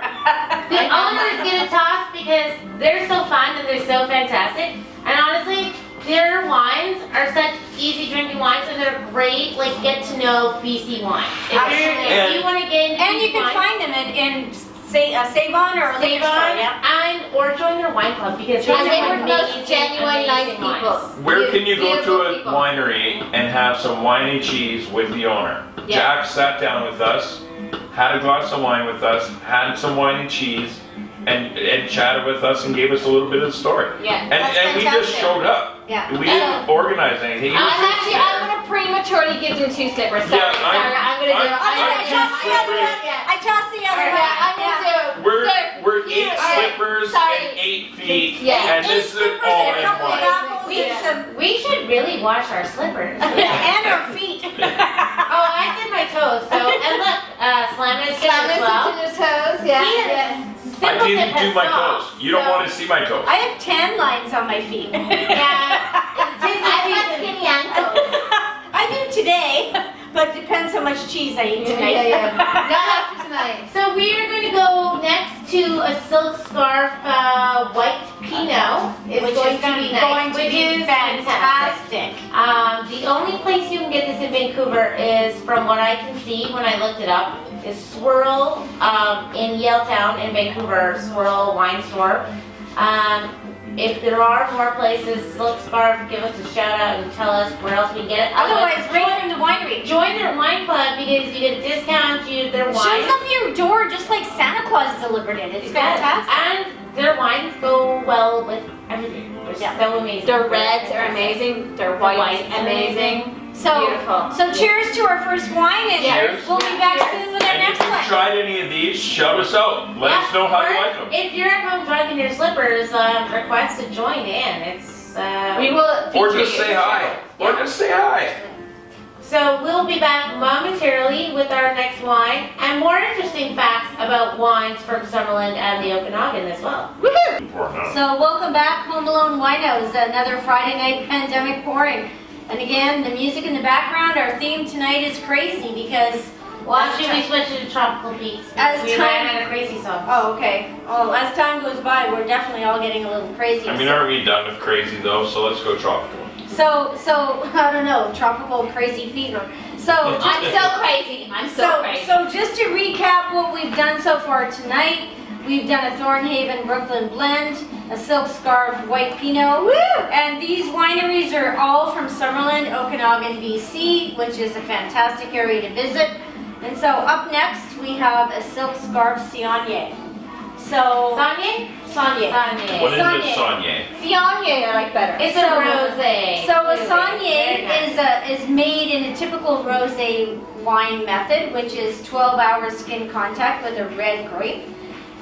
[SPEAKER 3] the owners get a toss because they're so fun and they're so fantastic. And honestly, their wines are such easy drinking wines and they're great, like get to know BC wines. If you want to get into
[SPEAKER 2] And you
[SPEAKER 3] BC
[SPEAKER 2] can
[SPEAKER 3] wines,
[SPEAKER 2] find them in Savon or a liquor
[SPEAKER 3] save
[SPEAKER 2] store.
[SPEAKER 3] on
[SPEAKER 2] Yeah.
[SPEAKER 3] and or join their wine club because
[SPEAKER 5] And they were
[SPEAKER 3] are
[SPEAKER 5] the most genuine, nice
[SPEAKER 3] amazing
[SPEAKER 5] people.
[SPEAKER 3] wines.
[SPEAKER 4] Where can you go
[SPEAKER 5] Beautiful
[SPEAKER 4] to a
[SPEAKER 5] people.
[SPEAKER 4] winery and have some wine and cheese with the owner?
[SPEAKER 3] Yeah.
[SPEAKER 4] Jack sat down with us, had a glass of wine with us, had some wine and cheese, and chatted with us and gave us a little bit of the story.
[SPEAKER 5] Yeah.
[SPEAKER 4] And
[SPEAKER 2] That's
[SPEAKER 4] we just
[SPEAKER 2] fantastic.
[SPEAKER 4] showed up.
[SPEAKER 2] Yeah.
[SPEAKER 4] We didn't organize anything. He was
[SPEAKER 5] I'm
[SPEAKER 4] just
[SPEAKER 5] actually,
[SPEAKER 4] there.
[SPEAKER 5] I'm gonna prematurely give them 2 slippers. Sorry,
[SPEAKER 4] Yeah,
[SPEAKER 5] sorry, I'm gonna do it.
[SPEAKER 2] I
[SPEAKER 5] I'm
[SPEAKER 2] tossed the other one. I tossed the other one.
[SPEAKER 5] Yeah, I'm gonna do.
[SPEAKER 4] We're 8
[SPEAKER 5] Alright,
[SPEAKER 4] slippers
[SPEAKER 5] sorry.
[SPEAKER 4] and 8 feet,
[SPEAKER 5] Yeah.
[SPEAKER 4] and this is
[SPEAKER 2] Slippers
[SPEAKER 4] all
[SPEAKER 2] and a
[SPEAKER 4] in
[SPEAKER 2] couple of
[SPEAKER 4] one.
[SPEAKER 2] apples
[SPEAKER 3] We,
[SPEAKER 2] and some
[SPEAKER 3] we should really wash our slippers.
[SPEAKER 2] and our feet.
[SPEAKER 3] Oh, I did my toes. So and look, Slam is
[SPEAKER 5] Slam
[SPEAKER 3] as
[SPEAKER 5] it
[SPEAKER 3] well.
[SPEAKER 5] into his toes. Yeah.
[SPEAKER 3] He
[SPEAKER 5] Yeah.
[SPEAKER 3] is.
[SPEAKER 4] I
[SPEAKER 3] Simple
[SPEAKER 4] didn't
[SPEAKER 3] Sip
[SPEAKER 4] do
[SPEAKER 3] has
[SPEAKER 4] my
[SPEAKER 3] socks,
[SPEAKER 4] toes. You don't
[SPEAKER 3] so-
[SPEAKER 4] want to see my toes.
[SPEAKER 2] I have tan lines on my feet.
[SPEAKER 3] Yeah. Tis the
[SPEAKER 5] I've got
[SPEAKER 3] season.
[SPEAKER 5] skinny ankles.
[SPEAKER 2] I do today, but depends how much cheese I eat tonight.
[SPEAKER 5] Yeah. Not after tonight.
[SPEAKER 3] So we are going to go next to a Silk Scarf White Pinot. It's
[SPEAKER 2] Which
[SPEAKER 3] going
[SPEAKER 2] is
[SPEAKER 3] to be
[SPEAKER 2] going
[SPEAKER 3] nice,
[SPEAKER 2] to
[SPEAKER 3] which
[SPEAKER 2] be
[SPEAKER 3] is fantastic.
[SPEAKER 2] fantastic.
[SPEAKER 3] The only place you can get this in Vancouver is, from what I can see when I looked it up, is Swirl in Yaletown in Vancouver, Swirl Wine Store. If there are more places, Silk Scarf, give us a shout out and tell us where else we can get it.
[SPEAKER 2] Otherwise, right from the winery.
[SPEAKER 3] Join their wine club because you get discounts, you their
[SPEAKER 2] It
[SPEAKER 3] wines.
[SPEAKER 2] shows up at your door just like Santa Claus delivered it. It's fantastic.
[SPEAKER 3] And their wines go well with everything. They're so amazing.
[SPEAKER 5] Their reds are amazing. Their whites amazing.
[SPEAKER 2] So,
[SPEAKER 5] Beautiful.
[SPEAKER 2] so cheers to our first wine, and
[SPEAKER 4] Cheers.
[SPEAKER 2] we'll be back soon with our
[SPEAKER 4] And if
[SPEAKER 2] next
[SPEAKER 4] you've
[SPEAKER 2] one.
[SPEAKER 4] tried any of these, shout us out. Let us know how you like them.
[SPEAKER 3] If you're at home drunk in your slippers, request to join in. It's
[SPEAKER 5] We will.
[SPEAKER 4] Or
[SPEAKER 5] feature
[SPEAKER 4] just
[SPEAKER 5] you.
[SPEAKER 4] say hi. Or just say hi.
[SPEAKER 3] So we'll be back momentarily with our next wine and more interesting facts about wines from Summerland and the Okanagan as well.
[SPEAKER 2] So welcome back, Home Alone Winos, another Friday night pandemic pouring. And again, the music in the background, our theme tonight is crazy because...
[SPEAKER 3] Well, actually, we switched to Tropical Peaks.
[SPEAKER 2] As
[SPEAKER 3] We
[SPEAKER 2] time-
[SPEAKER 3] ran out of crazy songs.
[SPEAKER 2] Oh, okay. Oh, as time goes by, we're definitely all getting a little crazy.
[SPEAKER 4] I mean, aren't we done with crazy though? So let's go tropical.
[SPEAKER 2] So, I don't know, tropical crazy fever. So,
[SPEAKER 5] I'm so crazy. I'm so crazy.
[SPEAKER 2] So just to recap what we've done so far tonight, we've done a Thornhaven Brooklyn blend, a Silk Scarf White Pinot, and these wineries are all from Summerland, Okanagan, BC, which is a fantastic area to visit. And so up next we have a Silk Scarf Saignée. So
[SPEAKER 3] Sauvignon?
[SPEAKER 2] Sauvignon.
[SPEAKER 3] Sauvignon.
[SPEAKER 4] What is
[SPEAKER 2] Sauvignon.
[SPEAKER 4] the Saigné?
[SPEAKER 5] Saignée, I like better.
[SPEAKER 3] It's a rosé.
[SPEAKER 2] So a
[SPEAKER 3] Very
[SPEAKER 2] Sauvignon
[SPEAKER 3] nice.
[SPEAKER 2] is made in a typical rosé wine method, which is 12-hour skin contact with a red grape.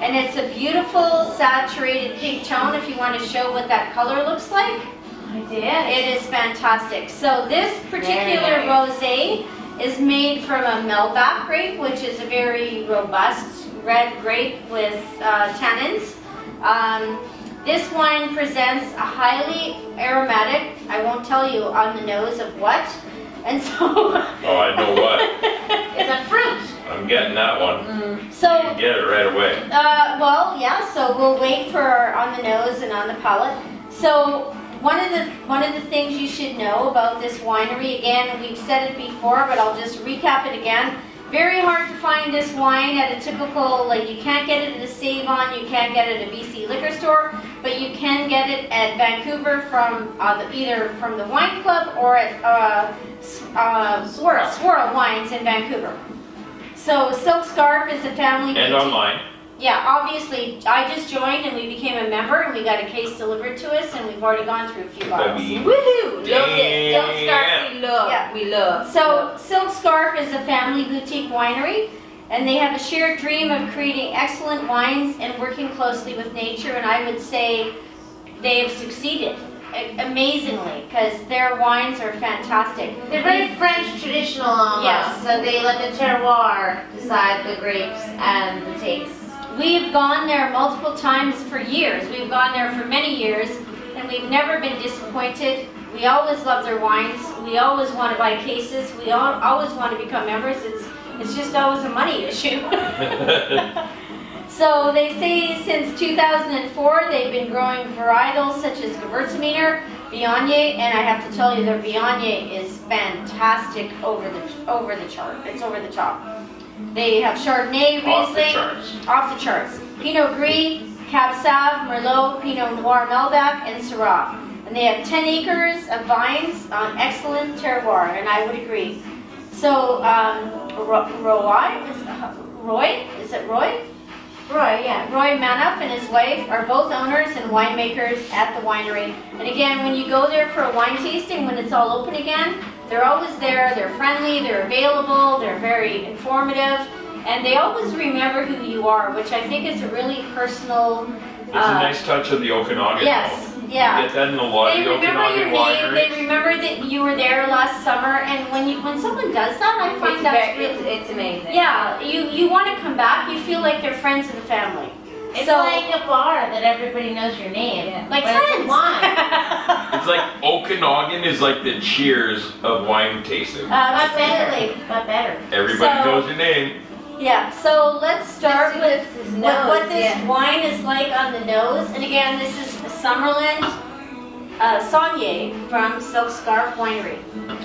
[SPEAKER 2] And it's a beautiful saturated pink tone if you want to show what that color looks like.
[SPEAKER 3] I did.
[SPEAKER 2] It is fantastic. So this particular
[SPEAKER 3] Very nice.
[SPEAKER 2] rosé is made from a Melba grape, which is a very robust red grape with tannins. This wine presents a highly aromatic, I won't tell you on the nose of what, and so...
[SPEAKER 4] Oh, I know what.
[SPEAKER 3] It's a fruit.
[SPEAKER 4] I'm getting that one.
[SPEAKER 2] So,
[SPEAKER 4] Get it right away.
[SPEAKER 2] well, yeah, so we'll wait for on the nose and on the palate. So one of the things you should know about this winery, again, we've said it before, but I'll just recap it again. Very hard to find this wine at a typical, like you can't get it at a Save-On, you can't get it at a BC liquor store, but you can get it at Vancouver from either from the wine club or at Swirl Wines in Vancouver. So Silk Scarf is a family
[SPEAKER 4] And
[SPEAKER 2] boutique.
[SPEAKER 4] online.
[SPEAKER 2] Yeah, obviously, I just joined and we became a member and we got a case delivered to us and we've already gone through a few bottles.
[SPEAKER 5] Woohoo! Love this. Silk Scarf, we love.
[SPEAKER 2] Yeah.
[SPEAKER 5] We love.
[SPEAKER 2] So, Silk Scarf is a family boutique winery and they have a shared dream of creating excellent wines and working closely with nature, and I would say they have succeeded amazingly because their wines are fantastic.
[SPEAKER 3] They're very French traditional almost.
[SPEAKER 2] Yes.
[SPEAKER 3] So they let the terroir decide the grapes and the taste.
[SPEAKER 2] We've gone there multiple times for years. We've gone there for many years and we've never been disappointed. We always love their wines. We always want to buy cases. We always want to become members. It's just always a money issue. So they say since 2004 they've been growing varietals such as Gewürztraminer, Viognier, and I have to tell you their Viognier is fantastic over the chart. It's over the top. They have Chardonnay, Riesling, off the charts. Pinot Gris, Cab Sauv, Merlot, Pinot Noir, Malbec, and Syrah. And they have 10 acres of vines on excellent terroir, and I would agree. So
[SPEAKER 3] Roy, yeah.
[SPEAKER 2] Roy Manoff and his wife are both owners and winemakers at the winery. And again, when you go there for a wine tasting, when it's all open again, they're always there, they're friendly, they're available, they're very informative, and they always remember who you are, which I think is a really personal...
[SPEAKER 4] It's a nice touch of the Okanagan.
[SPEAKER 2] Yes,
[SPEAKER 4] though.
[SPEAKER 2] yeah.
[SPEAKER 4] You get that in a lot
[SPEAKER 2] They
[SPEAKER 4] of the
[SPEAKER 2] remember your
[SPEAKER 4] Okanagan
[SPEAKER 2] name, they
[SPEAKER 4] wineries.
[SPEAKER 2] remember that you were there last summer, and when someone does that, I find that's really...
[SPEAKER 5] It's amazing.
[SPEAKER 2] Yeah, you want to come back, you feel like they're friends of the family.
[SPEAKER 3] It's
[SPEAKER 2] So-
[SPEAKER 3] like a bar that everybody knows your name.
[SPEAKER 5] Yeah.
[SPEAKER 2] Like
[SPEAKER 3] but it's
[SPEAKER 2] friends.
[SPEAKER 3] wine.
[SPEAKER 4] It's like Okanagan is like the Cheers of wine tasting.
[SPEAKER 2] Absolutely.
[SPEAKER 3] But better.
[SPEAKER 4] Everybody
[SPEAKER 2] so-
[SPEAKER 4] knows your name.
[SPEAKER 2] Yeah, so let's start with
[SPEAKER 5] This
[SPEAKER 2] what this
[SPEAKER 5] yeah.
[SPEAKER 2] wine is like on the nose. And again, this is Summerland Saignée from Silk Scarf Winery.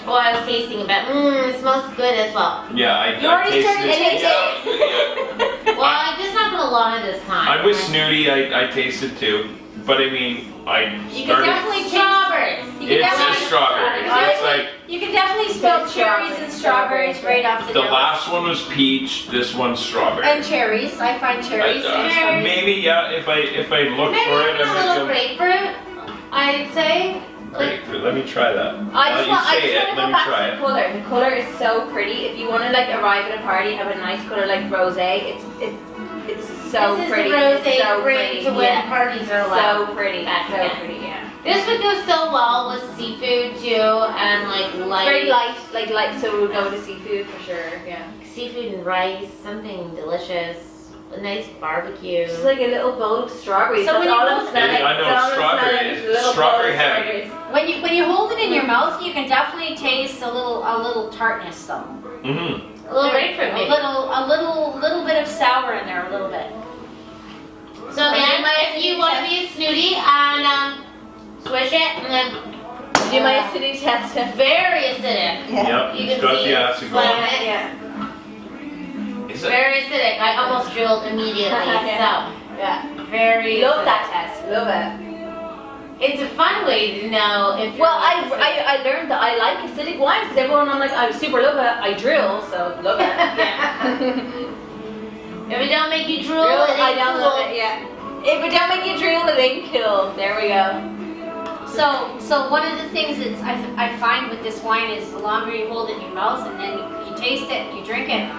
[SPEAKER 3] Oh, I was tasting it, but it smells good as well.
[SPEAKER 4] Yeah, I
[SPEAKER 2] You already
[SPEAKER 4] tasted
[SPEAKER 2] started
[SPEAKER 4] it.
[SPEAKER 2] tasting
[SPEAKER 4] Yeah.
[SPEAKER 3] Well, I'm just not gonna lie this time.
[SPEAKER 4] I'm with Snooty, I tasted too. But I mean, I
[SPEAKER 2] You can
[SPEAKER 4] started...
[SPEAKER 2] definitely taste
[SPEAKER 3] Strawberries.
[SPEAKER 2] You can
[SPEAKER 4] It's
[SPEAKER 2] definitely-
[SPEAKER 4] just strawberries. It's like
[SPEAKER 2] You can definitely smell cherries and strawberries right off the
[SPEAKER 4] the
[SPEAKER 2] nose.
[SPEAKER 4] last one was peach, this one's strawberry.
[SPEAKER 2] And cherries. I find cherries.
[SPEAKER 4] Maybe, yeah, if I look
[SPEAKER 3] Maybe
[SPEAKER 4] for it,
[SPEAKER 3] even a
[SPEAKER 4] I
[SPEAKER 3] little
[SPEAKER 4] might
[SPEAKER 3] grapefruit, I'd say.
[SPEAKER 4] go, grapefruit. Let me try that.
[SPEAKER 5] I just
[SPEAKER 4] you
[SPEAKER 5] want
[SPEAKER 4] say it,
[SPEAKER 5] to
[SPEAKER 4] let
[SPEAKER 5] go
[SPEAKER 4] me
[SPEAKER 5] back
[SPEAKER 4] try
[SPEAKER 5] to
[SPEAKER 4] it.
[SPEAKER 5] the color. The color is so pretty. If you want to like arrive at a party, have a nice color like rosé. It's so
[SPEAKER 3] This
[SPEAKER 5] pretty.
[SPEAKER 3] is the rosé
[SPEAKER 5] It's so
[SPEAKER 3] great
[SPEAKER 5] pretty.
[SPEAKER 3] to when
[SPEAKER 5] Yeah.
[SPEAKER 3] parties are allowed.
[SPEAKER 5] So pretty.
[SPEAKER 3] Back
[SPEAKER 5] So
[SPEAKER 3] again.
[SPEAKER 5] pretty. Yeah.
[SPEAKER 3] This would go so well with seafood too, and like
[SPEAKER 5] Very light, like so. We would go to seafood for sure. Yeah.
[SPEAKER 3] seafood and rice, something delicious, a nice barbecue.
[SPEAKER 5] Just like a little bowl of strawberries.
[SPEAKER 2] So
[SPEAKER 5] That's
[SPEAKER 2] when you
[SPEAKER 5] all
[SPEAKER 2] go-
[SPEAKER 5] I'm smelling.
[SPEAKER 4] I know,
[SPEAKER 5] That's all I'm
[SPEAKER 4] strawberry
[SPEAKER 5] smelling
[SPEAKER 4] is
[SPEAKER 5] a little
[SPEAKER 4] strawberry
[SPEAKER 5] bowl of
[SPEAKER 4] heavy.
[SPEAKER 5] strawberries.
[SPEAKER 2] When you hold it in your mouth, you can definitely taste a little tartness though.
[SPEAKER 4] Mm-hmm.
[SPEAKER 3] A little grapefruit
[SPEAKER 2] A
[SPEAKER 3] maybe.
[SPEAKER 2] little bit of sour in there, a little bit.
[SPEAKER 3] So then, if you want to be a snooty and swish it, and then
[SPEAKER 5] Do my acidity test.
[SPEAKER 3] very acidic.
[SPEAKER 4] Yep,
[SPEAKER 3] You
[SPEAKER 4] it's
[SPEAKER 3] can
[SPEAKER 4] got
[SPEAKER 3] see
[SPEAKER 4] the
[SPEAKER 3] it.
[SPEAKER 4] acid
[SPEAKER 3] Slam
[SPEAKER 4] going.
[SPEAKER 3] it.
[SPEAKER 5] Yeah.
[SPEAKER 4] Is it?
[SPEAKER 3] Very acidic. I almost drilled immediately.
[SPEAKER 5] Yeah.
[SPEAKER 3] So very.
[SPEAKER 5] Love
[SPEAKER 3] acidic.
[SPEAKER 5] that test. Love it.
[SPEAKER 3] It's a fun way to know if.
[SPEAKER 5] Well, I learned that I like acidic wines because everyone I'm like I super love it. I drill, so love it.
[SPEAKER 3] Yeah. If it don't make you drool,
[SPEAKER 5] Drill,
[SPEAKER 3] it
[SPEAKER 5] I
[SPEAKER 3] ain't
[SPEAKER 5] don't
[SPEAKER 3] cool.
[SPEAKER 5] love it. Yeah. If it don't make you drill, it ain't cool. There we go.
[SPEAKER 2] So one of the things that I find with this wine is the longer you hold it in your mouth and then you taste it, you drink it,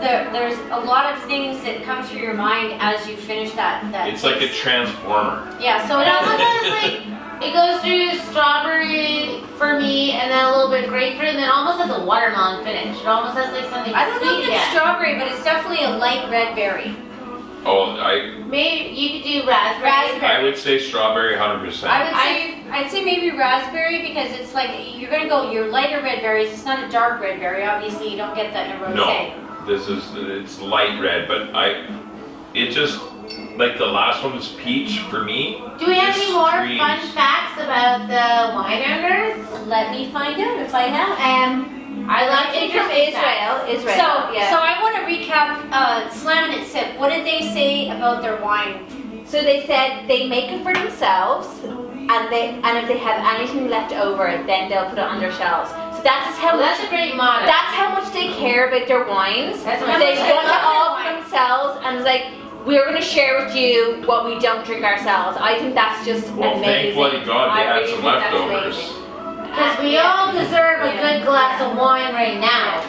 [SPEAKER 2] there's a lot of things that come through your mind as you finish that
[SPEAKER 4] It's like a
[SPEAKER 2] taste.
[SPEAKER 4] transformer.
[SPEAKER 2] Yeah, so
[SPEAKER 3] It
[SPEAKER 2] it
[SPEAKER 3] almost
[SPEAKER 2] almost
[SPEAKER 3] has like, it goes through strawberry for me, and then a little bit of grapefruit, and then almost has a watermelon finish. It almost has like something
[SPEAKER 2] I don't know
[SPEAKER 3] sweet
[SPEAKER 2] if it's
[SPEAKER 3] again.
[SPEAKER 2] strawberry, but it's definitely a light red berry.
[SPEAKER 4] Oh,
[SPEAKER 3] Maybe you could do raspberry.
[SPEAKER 2] Raspberry.
[SPEAKER 4] I would say strawberry 100%.
[SPEAKER 2] I'd say maybe raspberry because it's like you're gonna go your lighter red berries. It's not a dark red berry. Obviously, you don't get that in a rosé.
[SPEAKER 4] No, it's light red, but it just Like the last one was peach for me.
[SPEAKER 3] Do we have
[SPEAKER 4] This
[SPEAKER 3] any more
[SPEAKER 4] screams-
[SPEAKER 3] fun facts about the wine owners?
[SPEAKER 2] Let me find out if I have.
[SPEAKER 3] I like
[SPEAKER 5] It's from Israel.
[SPEAKER 2] So I want to recap Slam and Sip. What did they say about their wine?
[SPEAKER 5] So they said they make it for themselves, and if they have anything left over, then they'll put it on their shelves. So that's how
[SPEAKER 3] Well,
[SPEAKER 5] much.
[SPEAKER 3] that's a great motto.
[SPEAKER 5] That's how much they care about their wines.
[SPEAKER 3] That's
[SPEAKER 5] They
[SPEAKER 3] how
[SPEAKER 5] want
[SPEAKER 3] much
[SPEAKER 5] it
[SPEAKER 3] they love their
[SPEAKER 5] all for
[SPEAKER 3] wine.
[SPEAKER 5] themselves, and it's like, we're going to share with you what we don't drink ourselves. I think that's just
[SPEAKER 4] Well,
[SPEAKER 5] amazing.
[SPEAKER 4] thank bloody God they
[SPEAKER 5] I
[SPEAKER 4] had
[SPEAKER 5] really
[SPEAKER 4] some
[SPEAKER 5] think that's
[SPEAKER 4] leftovers.
[SPEAKER 5] amazing.
[SPEAKER 3] Because we all deserve a good glass of wine right now.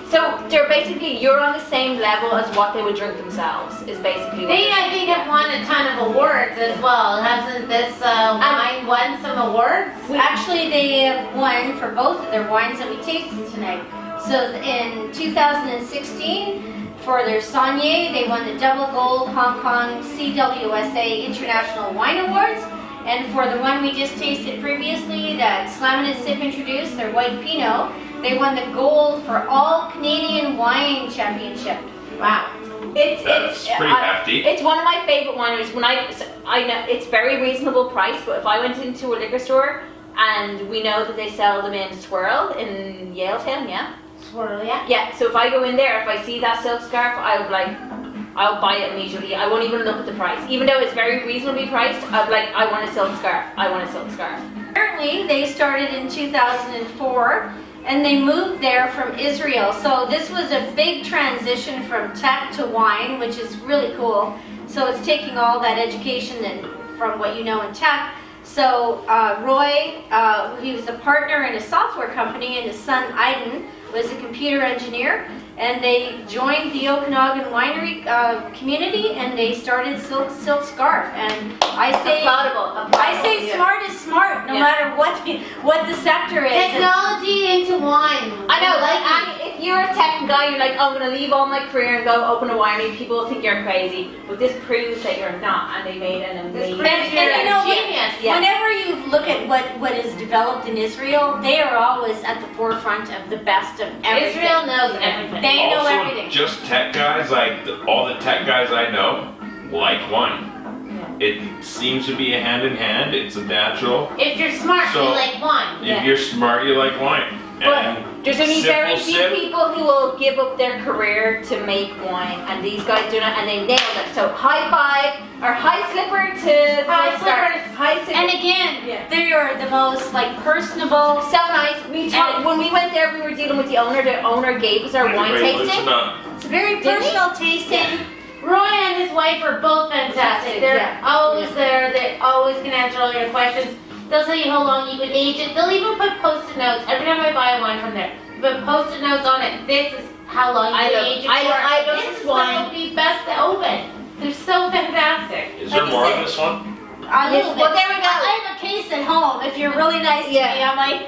[SPEAKER 5] So they're basically, you're on the same level as what they would drink themselves, is basically what
[SPEAKER 3] They, I think, have won a ton of awards as well. Hasn't this wine won some awards?
[SPEAKER 2] Actually, they have won for both of their wines that we tasted tonight. So in 2016, for their Saignée, they won the double gold Hong Kong CWSA International Wine Awards. And for the one we just tasted previously, that Slam and Sip introduced, their White Pinot, they won the gold for All Canadian Wine Championship.
[SPEAKER 3] Wow.
[SPEAKER 4] That's pretty hefty.
[SPEAKER 5] It's one of my favorite wineries. When I know it's very reasonable price, but if I went into a liquor store and we know that they sell them in Swirl in Yaletown, yeah?
[SPEAKER 3] Swirl, yeah.
[SPEAKER 5] Yeah, so if I go in there, if I see that silk scarf, I'll buy it immediately. I won't even look at the price. Even though it's very reasonably priced, I want a silk scarf. I want a silk scarf.
[SPEAKER 2] Apparently, they started in 2004 and they moved there from Israel. So this was a big transition from tech to wine, which is really cool. So it's taking all that education and from what you know in tech. So Roy, he was a partner in a software company, and his son Aiden was a computer engineer. And they joined the Okanagan winery community, and they started Silk Scarf. And I say, smart is smart, no matter what the sector is.
[SPEAKER 3] Technology into wine.
[SPEAKER 5] I know, if you're a tech guy, you're like, oh, I'm going to leave all my career and go open a winery. People will think you're crazy, but this proves that you're not, and they made an amazing.
[SPEAKER 2] And you know,
[SPEAKER 3] genius.
[SPEAKER 2] Whenever you look at what is developed in Israel, they are always at the forefront of the best of everything.
[SPEAKER 3] Israel knows everything.
[SPEAKER 2] They know
[SPEAKER 4] Also,
[SPEAKER 2] everything.
[SPEAKER 4] just tech guys, all the tech guys I know like wine. It seems to be a hand in hand. It's a natural.
[SPEAKER 3] If you're smart,
[SPEAKER 4] So,
[SPEAKER 3] you like wine.
[SPEAKER 4] If you're smart, you like wine.
[SPEAKER 5] But there's only
[SPEAKER 4] sip
[SPEAKER 5] very
[SPEAKER 4] will
[SPEAKER 5] few
[SPEAKER 4] sip.
[SPEAKER 5] people who will give up their career to make wine, and these guys do it, and they nailed it. So high five, or high slipper to
[SPEAKER 3] High
[SPEAKER 5] Slippers. High slipper.
[SPEAKER 2] And again, they are the most personable.
[SPEAKER 5] So nice. When we went there, we were dealing with the owner. The owner gave us our wine
[SPEAKER 4] Everybody
[SPEAKER 5] tasting.
[SPEAKER 4] listen up.
[SPEAKER 2] It's very
[SPEAKER 5] Did we?
[SPEAKER 2] personal tasting.
[SPEAKER 3] Roy and his wife are both fantastic. They're always there. They always can answer all your questions. They'll tell you how long you can age it. They'll even put post-it notes. Every time I buy a wine from there, put post-it notes on it. This is how long you can age it for.
[SPEAKER 5] I love
[SPEAKER 3] This
[SPEAKER 5] this
[SPEAKER 3] is
[SPEAKER 5] wine.
[SPEAKER 3] what would be best to open. They're so fantastic.
[SPEAKER 4] Is there
[SPEAKER 2] Like you
[SPEAKER 4] more
[SPEAKER 2] said-
[SPEAKER 4] on this one?
[SPEAKER 2] A little
[SPEAKER 5] well,
[SPEAKER 2] bit.
[SPEAKER 5] there we go.
[SPEAKER 2] I have a case at home. If you're really nice to me, I might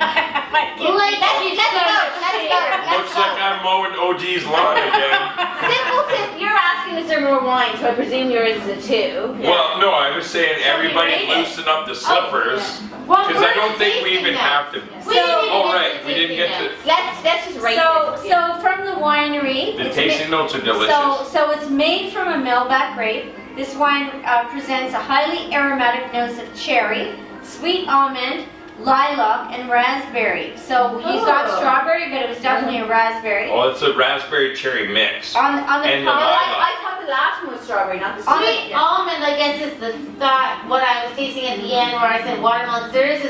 [SPEAKER 2] give you
[SPEAKER 3] Let's go.
[SPEAKER 4] Looks like I'm mowing OG's lawn again.
[SPEAKER 5] Simple sip. You're asking is there more wine, so I presume yours is a 2.
[SPEAKER 4] Well, no, I was saying everybody
[SPEAKER 3] rate it.
[SPEAKER 4] loosen up the slippers.
[SPEAKER 3] Well,
[SPEAKER 4] Because I
[SPEAKER 3] we're
[SPEAKER 4] don't think we even
[SPEAKER 3] tasting
[SPEAKER 4] have to.
[SPEAKER 3] notes. We didn't even
[SPEAKER 4] Oh,
[SPEAKER 3] get
[SPEAKER 4] right,
[SPEAKER 3] to
[SPEAKER 4] we didn't get
[SPEAKER 3] tasting
[SPEAKER 4] to.
[SPEAKER 3] notes.
[SPEAKER 5] Let's just rate
[SPEAKER 2] So,
[SPEAKER 5] this. Yeah.
[SPEAKER 2] from the winery.
[SPEAKER 4] The
[SPEAKER 2] it's
[SPEAKER 4] tasting notes are
[SPEAKER 2] So,
[SPEAKER 4] delicious.
[SPEAKER 2] so it's made from a Melback grape. This wine presents a highly aromatic notes of cherry, sweet almond, lilac, and raspberry. So you thought
[SPEAKER 3] Oh.
[SPEAKER 2] strawberry, but it was definitely a raspberry.
[SPEAKER 4] Oh, it's a raspberry cherry mix.
[SPEAKER 2] On the
[SPEAKER 4] And the
[SPEAKER 2] palate,
[SPEAKER 4] lilac.
[SPEAKER 5] I thought the last one was strawberry, not the
[SPEAKER 3] Sweet almond, I guess, is the thought, what I was tasting at the end where I said watermelon. There's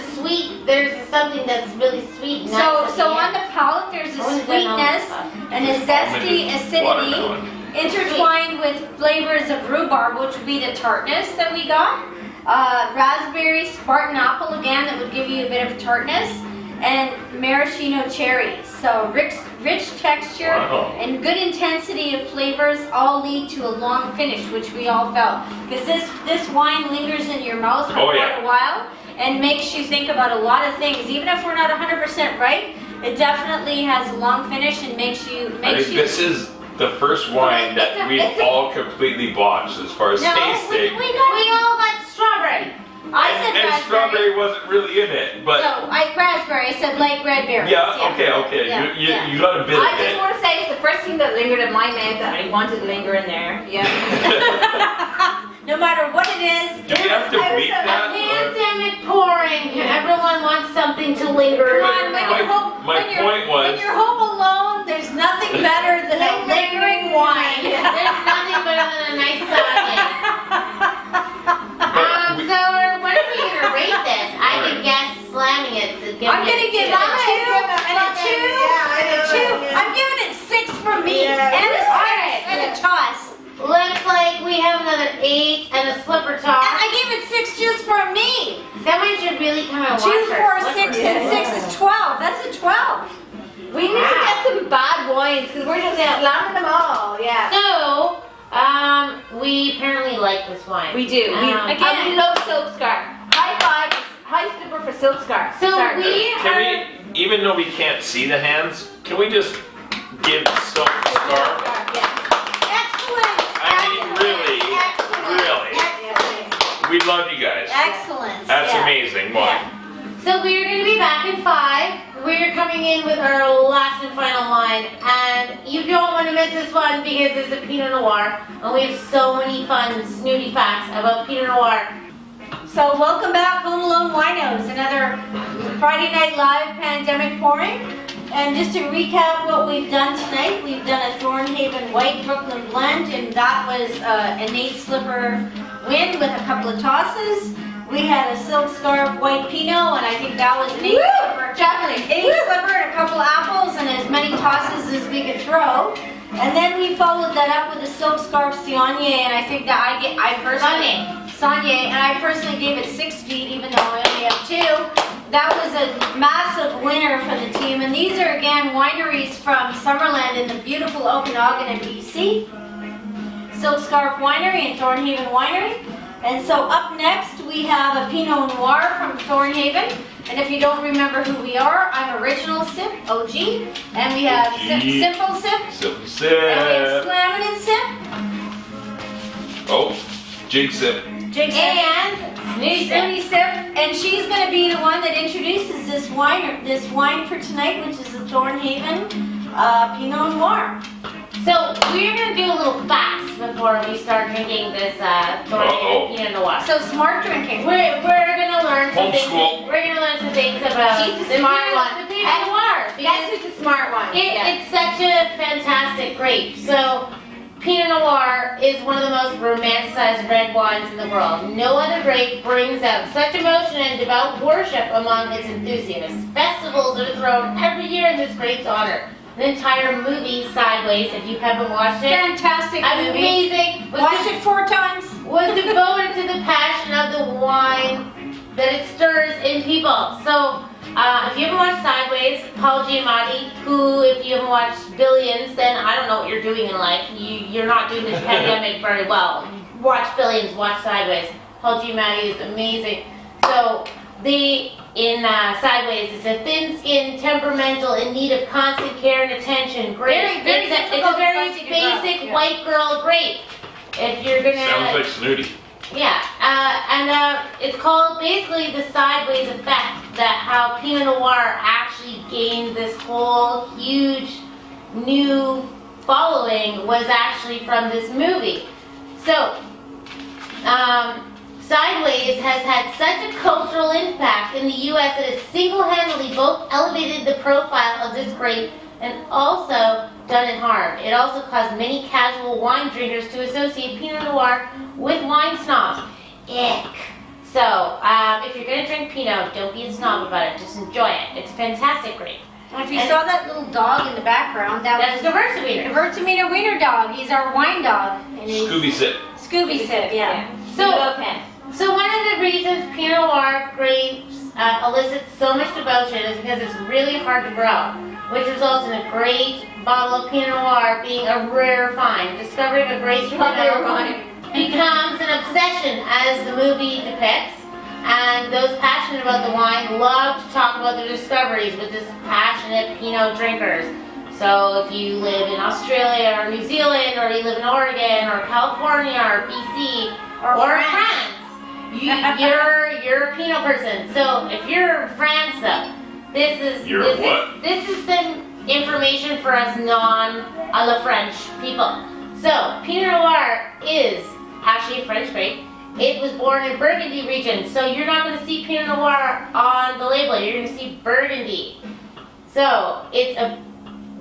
[SPEAKER 3] something that's really sweet. And nice
[SPEAKER 2] so
[SPEAKER 3] at
[SPEAKER 2] on
[SPEAKER 3] the
[SPEAKER 2] the palate, there's a
[SPEAKER 3] I wouldn't have done all this
[SPEAKER 2] sweetness
[SPEAKER 3] stuff.
[SPEAKER 2] and a zesty
[SPEAKER 4] Almond and
[SPEAKER 2] acidity
[SPEAKER 4] watermelon.
[SPEAKER 2] intertwined with flavors of rhubarb, which would be the tartness that we got. Raspberry, Spartan apple again, that would give you a bit of tartness, and maraschino cherries. So rich texture
[SPEAKER 4] Wow.
[SPEAKER 2] and good intensity of flavors all lead to a long finish, which we all felt. Because this wine lingers in your mouth for quite a while and makes you think about a lot of things. Even if we're not 100% right, it definitely has a long finish and makes you.
[SPEAKER 4] I think this is the first wine that we've all completely botched as far as tasting.
[SPEAKER 3] We all got strawberry.
[SPEAKER 2] I said
[SPEAKER 4] and
[SPEAKER 2] raspberry.
[SPEAKER 4] strawberry wasn't really in it, but
[SPEAKER 2] No, raspberry. I said light red berries.
[SPEAKER 4] yeah, okay.
[SPEAKER 2] Yeah.
[SPEAKER 4] You got a bit
[SPEAKER 5] I
[SPEAKER 4] of
[SPEAKER 5] just
[SPEAKER 4] it.
[SPEAKER 5] want to say it's the first thing that lingered in my mouth that I wanted to linger in there. Yeah.
[SPEAKER 2] No matter what it is.
[SPEAKER 4] Do we have to bleep
[SPEAKER 3] A
[SPEAKER 4] that?
[SPEAKER 3] pandemic pouring. Everyone wants something to linger.
[SPEAKER 2] Come on,
[SPEAKER 4] My point was-
[SPEAKER 2] when you're home alone, there's nothing better than a lingering wine.
[SPEAKER 3] There's nothing better than a nice Sauvignon. So what are we gonna rate this? I could guess slamming it.
[SPEAKER 2] I'm gonna give it a 2 and a 2 and a 2. I'm giving it 6 from me and a 6 and a toss.
[SPEAKER 3] Looks like we have another 8 and a slipper toss.
[SPEAKER 2] And I gave it 6 just for me.
[SPEAKER 3] Someone should really come and watch
[SPEAKER 2] 2, 4,
[SPEAKER 3] our
[SPEAKER 2] 6,
[SPEAKER 3] slippers.
[SPEAKER 2] and 6 is 12. That's a 12.
[SPEAKER 5] We need to get some bad wines because we're just slamming them all. Yeah.
[SPEAKER 3] So, we apparently like this wine.
[SPEAKER 5] We do.
[SPEAKER 3] Again.
[SPEAKER 5] And we love Silk Scarf. High five. High slipper for Silk Scarf.
[SPEAKER 3] So
[SPEAKER 5] Sorry.
[SPEAKER 4] Can we, even though we can't see the hands, can we just give Silk Scarf?
[SPEAKER 2] Excellent.
[SPEAKER 4] I mean, really. We love you guys.
[SPEAKER 2] Excellent.
[SPEAKER 4] That's
[SPEAKER 2] Yeah.
[SPEAKER 4] amazing. Wine.
[SPEAKER 3] So we're going to be back in 5. We're coming in with our last and final wine, and you don't want to miss this one because it's a Pinot Noir, and we have so many fun, snooty facts about Pinot Noir.
[SPEAKER 2] So welcome back, Home Alone Winos, another Friday Night Live pandemic pouring. And just to recap what we've done tonight, we've done a Thornhaven White Brooklyn blend, and that was an 8 slipper win with a couple of tosses. We had a Silk Scarf White Pinot, and I think that was an 8 slipper.
[SPEAKER 5] Definitely.
[SPEAKER 2] 8 slipper and a couple of apples and as many tosses as we could throw. And then we followed that up with a Silk Scarf Saignée, and I think that I personally Saignée, and I personally gave it 6 feet, even though I only have 2. That was a massive winner for the team, and these are again wineries from Summerland in the beautiful Okanagan in BC. Silk Scarf Winery and Thornhaven Winery. And so up next we have a Pinot Noir from Thornhaven. And if you don't remember who we are, I'm Original Sip, OG. And we have Simple Sip.
[SPEAKER 4] Simple
[SPEAKER 2] And we have
[SPEAKER 4] Sip.
[SPEAKER 2] Slamming and Sip.
[SPEAKER 4] Oh, Jig Sip.
[SPEAKER 2] Jig Sip.
[SPEAKER 3] And
[SPEAKER 2] Snooty Sip. And she's going to be the one that introduces this wine for tonight, which is the Thornhaven Pinot Noir.
[SPEAKER 3] so we're going to do a little fast before we start drinking this Thornhaven Pinot Noir.
[SPEAKER 2] So smart drinking.
[SPEAKER 3] We're going to learn some things.
[SPEAKER 4] Homeschool.
[SPEAKER 3] We're going to learn some things about
[SPEAKER 5] She's the smart one.
[SPEAKER 3] The Pinot Noir.
[SPEAKER 5] That's who's the smart one.
[SPEAKER 3] It's such a fantastic grape. So Pinot Noir is one of the most romanticized red wines in the world. No other grape brings out such emotion and devout worship among its enthusiasts. Festivals are thrown every year in this grape's honor. An entire movie, Sideways, if you haven't watched it,
[SPEAKER 2] Fantastic movie.
[SPEAKER 3] amazing.
[SPEAKER 2] Watched it 4 times.
[SPEAKER 3] Was devoted to the passion of the wine that it stirs in people. So, if you haven't watched Sideways, Paul Giamatti, who, if you haven't watched Billions, then I don't know what you're doing in life. You're not doing this pandemic very well. Watch Billions, watch Sideways. Paul Giamatti is amazing. So, in Sideways, it's a thin-skinned, temperamental, in need of constant care and attention. Grape.
[SPEAKER 2] Very
[SPEAKER 3] It's a
[SPEAKER 2] difficult
[SPEAKER 3] very
[SPEAKER 2] fussy to grow.
[SPEAKER 3] basic
[SPEAKER 2] Yeah.
[SPEAKER 3] white girl grape. If you're gonna
[SPEAKER 4] Sounds like Snooty.
[SPEAKER 3] yeah, and it's called basically the sideways effect, that how Pinot Noir actually gained this whole huge new following was actually from this movie. So, Sideways has had such a cultural impact in the U.S. that it single-handedly both elevated the profile of this grape and also done it harm. It also caused many casual wine drinkers to associate Pinot Noir with wine snobs. Ick. So, if you're going to drink Pinot, don't be a snob about it. Just enjoy it. It's a fantastic grape.
[SPEAKER 2] And if you saw that little dog in the background,
[SPEAKER 3] That's
[SPEAKER 2] that was
[SPEAKER 3] Gewürztraminer.
[SPEAKER 2] Gewürztraminer Wiener Dog. He's our wine dog. And he's
[SPEAKER 4] Scooby Sip.
[SPEAKER 2] Scooby Sip, yeah.
[SPEAKER 3] So one of the reasons Pinot Noir grapes elicit so much devotion is because it's really hard to grow, which results in a great bottle of Pinot Noir being a rare find. Discovering a great Pinot Noir becomes an obsession, as the movie depicts, and those passionate about the wine love to talk about their discoveries with this passionate Pinot drinkers. So if you live in Australia or New Zealand, or you live in Oregon or California or BC or France, You're a Pinot person. So if you're in France, though, this is some information for us non-a French people. So Pinot Noir is actually a French grape. It was born in Burgundy region, so you're not going to see Pinot Noir on the label. You're going to see Burgundy. So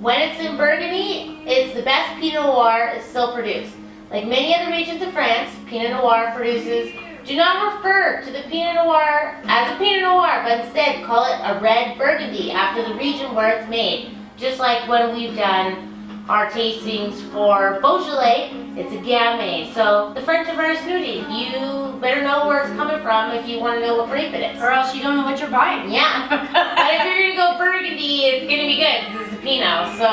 [SPEAKER 3] when it's in Burgundy, it's the best Pinot Noir is still produced. Like many other regions of France, Pinot Noir producers do not refer to the Pinot Noir as a Pinot Noir, but instead call it a red Burgundy after the region where it's made. Just like when we've done our tastings for Beaujolais, it's a Gamay. So the French are very snooty. You better know where it's coming from if you want to know what grape it is.
[SPEAKER 2] Or else you don't know what you're buying.
[SPEAKER 3] Yeah. But if you're going to go Burgundy, it's going to be good because it's a Pinot. So,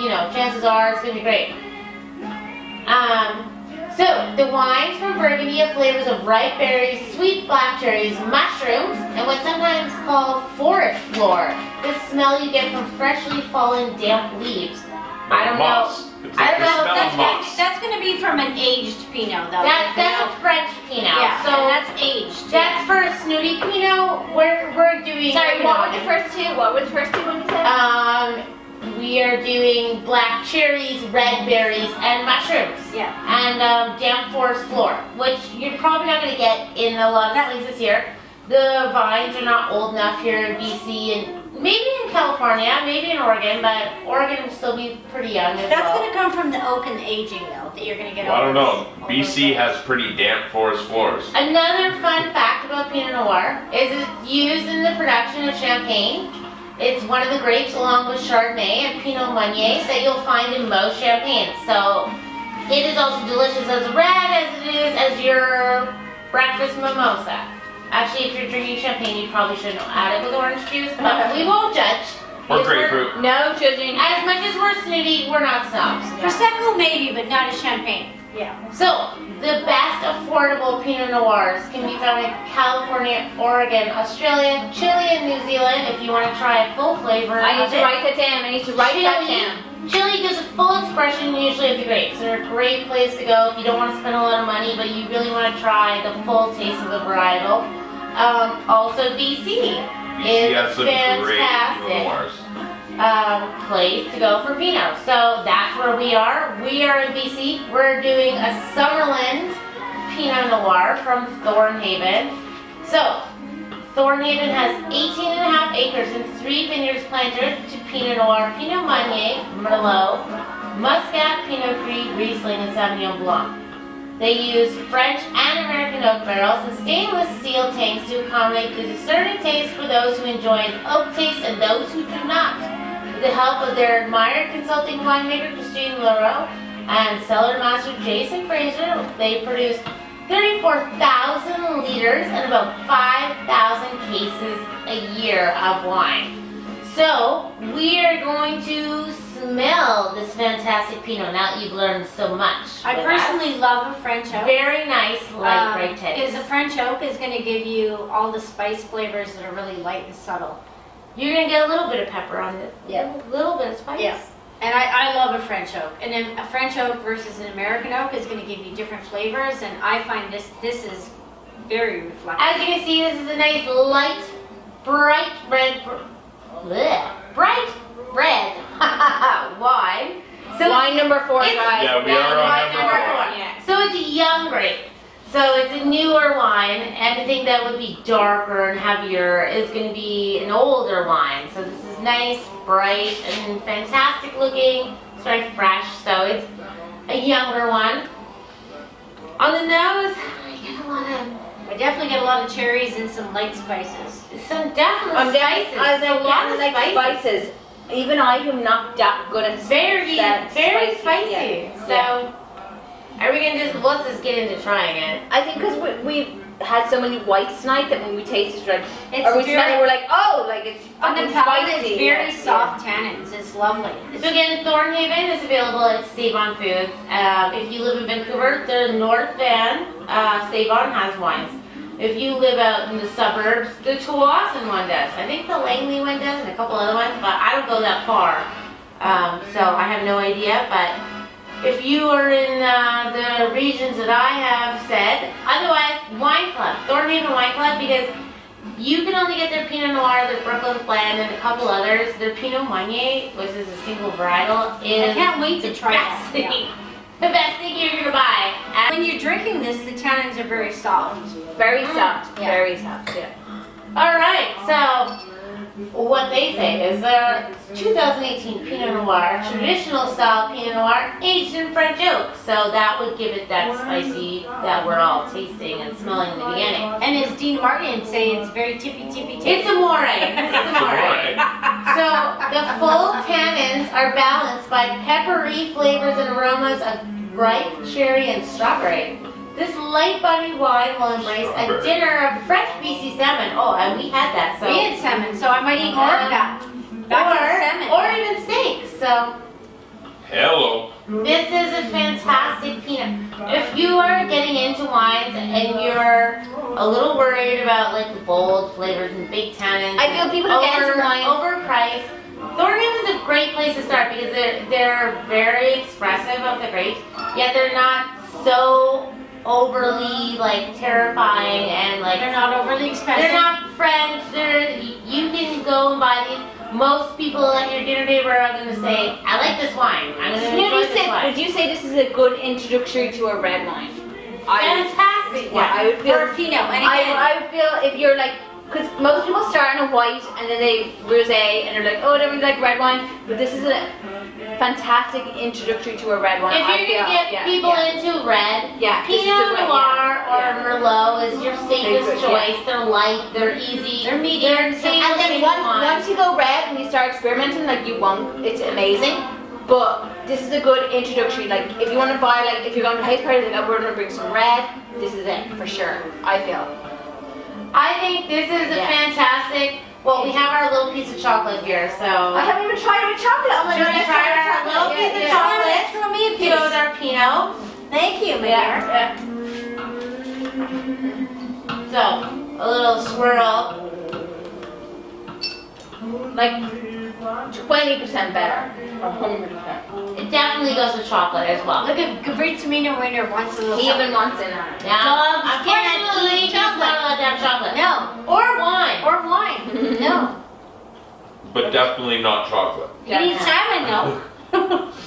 [SPEAKER 3] you know, chances are it's going to be great. So the wines from Burgundy have flavors of ripe berries, sweet black cherries, mushrooms, and what's sometimes called forest floor. The smell you get from freshly fallen damp leaves. I don't
[SPEAKER 4] moss.
[SPEAKER 3] know.
[SPEAKER 4] It's like
[SPEAKER 3] I don't know.
[SPEAKER 4] the smell of moss.
[SPEAKER 2] That's going to be from an aged Pinot, though.
[SPEAKER 3] That's a French Pinot.
[SPEAKER 2] Yeah,
[SPEAKER 3] so
[SPEAKER 2] and that's aged.
[SPEAKER 3] That's for a snooty Pinot. We're doing.
[SPEAKER 5] Sorry, what were the first two? What were the first two when you said?
[SPEAKER 3] We are doing black cherries, red berries, and mushrooms.
[SPEAKER 2] Yeah.
[SPEAKER 3] And damp forest floor, which you're probably not going to get in a lot of places here. The vines are not old enough here in BC and maybe in California, maybe in Oregon, but Oregon will still be pretty young as
[SPEAKER 2] That's
[SPEAKER 3] well.
[SPEAKER 2] going to come from the oak and aging, though, that you're going to get.
[SPEAKER 4] Well, I don't know.
[SPEAKER 2] all
[SPEAKER 4] BC
[SPEAKER 2] those
[SPEAKER 4] has pretty damp forest floors.
[SPEAKER 3] Another fun fact about Pinot Noir is it's used in the production of champagne. It's one of the grapes along with Chardonnay and Pinot Meunier that you'll find in most champagnes. So it is also delicious as red as it is as your breakfast mimosa. Actually, if you're drinking champagne, you probably shouldn't add it with orange juice, but we won't judge.
[SPEAKER 4] Or
[SPEAKER 3] Because
[SPEAKER 4] grapefruit.
[SPEAKER 5] No judging.
[SPEAKER 3] As much as we're snooty, we're not snobs.
[SPEAKER 2] Prosecco maybe, but not a champagne. Yeah.
[SPEAKER 3] So, the best affordable Pinot Noirs can be found in California, Oregon, Australia, Chile, and New Zealand if you want to try a full flavor.
[SPEAKER 5] I need
[SPEAKER 3] of
[SPEAKER 5] to
[SPEAKER 3] it.
[SPEAKER 5] write that down. I need to write that down.
[SPEAKER 3] Chile gives a full expression usually of the grapes. They're a great place to go if you don't want to spend a lot of money, but you really want to try the full taste of the varietal. Also, BC is
[SPEAKER 4] has some great Pinot Noirs.
[SPEAKER 3] place to go for Pinot. So that's where we are. We are in BC. We're doing a Summerland Pinot Noir from Thornhaven. So Thornhaven has 18.5 acres and 3 vineyards planted to Pinot Noir, Pinot Meunier, Merlot, Muscat, Pinot Gris, Riesling, and Sauvignon Blanc. They use French and American oak barrels and stainless steel tanks to accommodate the discerning taste for those who enjoy an oak taste and those who do not. With the help of their admired consulting winemaker Christine Leroux and cellar master Jason Fraser, they produce 34,000 liters and about 5,000 cases a year of wine. So we are going to smell this fantastic Pinot now that you've learned so much.
[SPEAKER 2] I personally love a French oak.
[SPEAKER 3] Very nice light grape taste.
[SPEAKER 2] Because a French oak is going to give you all the spice flavors that are really light and subtle.
[SPEAKER 3] You're going to get a little bit of pepper on it.
[SPEAKER 2] Yeah.
[SPEAKER 3] A little bit of spice.
[SPEAKER 2] Yeah. And I love a French oak. And then a French oak versus an American oak is going to give you different flavors. And I find this is very reflective.
[SPEAKER 3] As you can see, this is a nice light, bright red, bright red wine. So
[SPEAKER 5] Wine number 4, guys.
[SPEAKER 4] Yeah, we are on
[SPEAKER 3] wine
[SPEAKER 4] number 4.
[SPEAKER 5] Yeah.
[SPEAKER 3] So it's a young grape. So it's a newer wine. Anything that would be darker and heavier is going to be an older wine. So this is nice, bright, and fantastic looking. It's very fresh. So it's a younger one. On the nose, I get a lot of.
[SPEAKER 2] I definitely get a lot of cherries and some light spices.
[SPEAKER 3] Some definite spices.
[SPEAKER 5] I
[SPEAKER 3] a lot of
[SPEAKER 5] like spices. Even I am not that good at
[SPEAKER 3] Very spicy.
[SPEAKER 5] Yeah.
[SPEAKER 3] So, are we gonna let's just get into trying it.
[SPEAKER 5] I think because we had so many whites tonight that when we tasted it,
[SPEAKER 2] It's
[SPEAKER 5] or we
[SPEAKER 2] very-
[SPEAKER 5] smelled it, we're like, oh, like it's
[SPEAKER 2] On
[SPEAKER 5] fucking
[SPEAKER 2] the palate,
[SPEAKER 5] spicy.
[SPEAKER 2] it's very
[SPEAKER 5] Yeah.
[SPEAKER 2] soft tannins. It's lovely.
[SPEAKER 3] So again, Thornhaven is available at Save-On Foods. If you live in Vancouver, the North Van, Save-On has wines. If you live out in the suburbs, the Tawasin one does. I think the Langley one does and a couple other ones, but I don't go that far. So I have no idea, but if you are in the regions that I have said. Otherwise, Wine Club, Thornhaven Wine Club, because you can only get their Pinot Noir, their Brooklyn Blend, and a couple others. Their Pinot Meunier, which is a single varietal, is
[SPEAKER 2] I can't wait to try that.
[SPEAKER 3] the best thing you're gonna buy.
[SPEAKER 2] When you're drinking this, the tannins are very soft.
[SPEAKER 5] Very soft.
[SPEAKER 2] Yeah.
[SPEAKER 5] Very soft. Yeah.
[SPEAKER 3] All right, so what they say is 2018 Pinot Noir, traditional style Pinot Noir, aged in French oak. So that would give it that spicy that we're all tasting and smelling in the beginning.
[SPEAKER 2] And as Dean Martin would say, it's very tippy.
[SPEAKER 3] It's amore. It's amore. So the full tannins are balanced by peppery flavors and aromas of ripe cherry and strawberry. This light bodied wine will embrace a dinner of fresh BC salmon. Oh, and we had that. So
[SPEAKER 2] We had salmon, so I might eat more of that.
[SPEAKER 3] or even steak. So
[SPEAKER 4] Hello.
[SPEAKER 3] this is a fantastic Pinot. If you are getting into wines and you're a little worried about like the bold flavors and big tannins,
[SPEAKER 5] I feel people who get into wine
[SPEAKER 3] overpriced. Thornhaven is a great place to start because they're very expressive of the grapes, yet they're not so overly like terrifying and like
[SPEAKER 2] They're not overly expensive.
[SPEAKER 3] they're not French. You can go and buy these. Most people at your dinner table are going to say, "I like this wine. I'm going to enjoy
[SPEAKER 5] Snooty
[SPEAKER 3] this
[SPEAKER 5] Sip,
[SPEAKER 3] wine."
[SPEAKER 5] would you say this is a good introductory to a red wine?
[SPEAKER 3] Fantastic
[SPEAKER 5] Yeah,
[SPEAKER 3] wine.
[SPEAKER 5] I would feel.
[SPEAKER 2] For a Pinot, and again,
[SPEAKER 5] I would feel if you're like, because most people start in a white and then they rosé and they're like, oh, I don't really like red wine. But this is a fantastic introductory to a red wine.
[SPEAKER 3] If you're going to get people into red,
[SPEAKER 5] Yeah, this is
[SPEAKER 3] Pinot
[SPEAKER 5] the red,
[SPEAKER 3] Noir or
[SPEAKER 5] yeah.
[SPEAKER 3] Merlot is your safest
[SPEAKER 5] Favorite,
[SPEAKER 3] choice. They're light, they're easy,
[SPEAKER 2] They're medium.
[SPEAKER 3] they're
[SPEAKER 5] And then
[SPEAKER 3] table wines.
[SPEAKER 5] once you go red and you start experimenting, like you won't, it's amazing. But this is a good introductory. Like if you want to buy, like if you're going to a house party, like, oh, we're going to bring some red. This is it for sure. I feel.
[SPEAKER 3] I think this is a fantastic. Well, we have our little piece of chocolate here, so.
[SPEAKER 5] I haven't even tried our chocolate. Oh my
[SPEAKER 3] Should
[SPEAKER 5] god,
[SPEAKER 3] we
[SPEAKER 5] let's
[SPEAKER 3] try
[SPEAKER 5] try
[SPEAKER 3] our
[SPEAKER 5] our
[SPEAKER 3] little
[SPEAKER 5] chocolate.
[SPEAKER 3] piece of chocolate?
[SPEAKER 2] Throw me a
[SPEAKER 3] To go with
[SPEAKER 2] piece.
[SPEAKER 3] our Pinot.
[SPEAKER 2] Thank you, my dear.
[SPEAKER 3] So, a little swirl.
[SPEAKER 5] Like 20% better. Or 100%.
[SPEAKER 3] It definitely goes with chocolate as well.
[SPEAKER 2] Look at Gewürztraminer Winter wants a little
[SPEAKER 5] He even
[SPEAKER 2] something.
[SPEAKER 5] wants it on it.
[SPEAKER 3] Now,
[SPEAKER 2] Dogs can't
[SPEAKER 3] unfortunately,
[SPEAKER 2] eat
[SPEAKER 3] he's not
[SPEAKER 2] chocolate.
[SPEAKER 3] allowed to have chocolate.
[SPEAKER 2] No.
[SPEAKER 3] Or wine.
[SPEAKER 2] Or wine. No.
[SPEAKER 4] But definitely not chocolate.
[SPEAKER 2] You need salmon, though.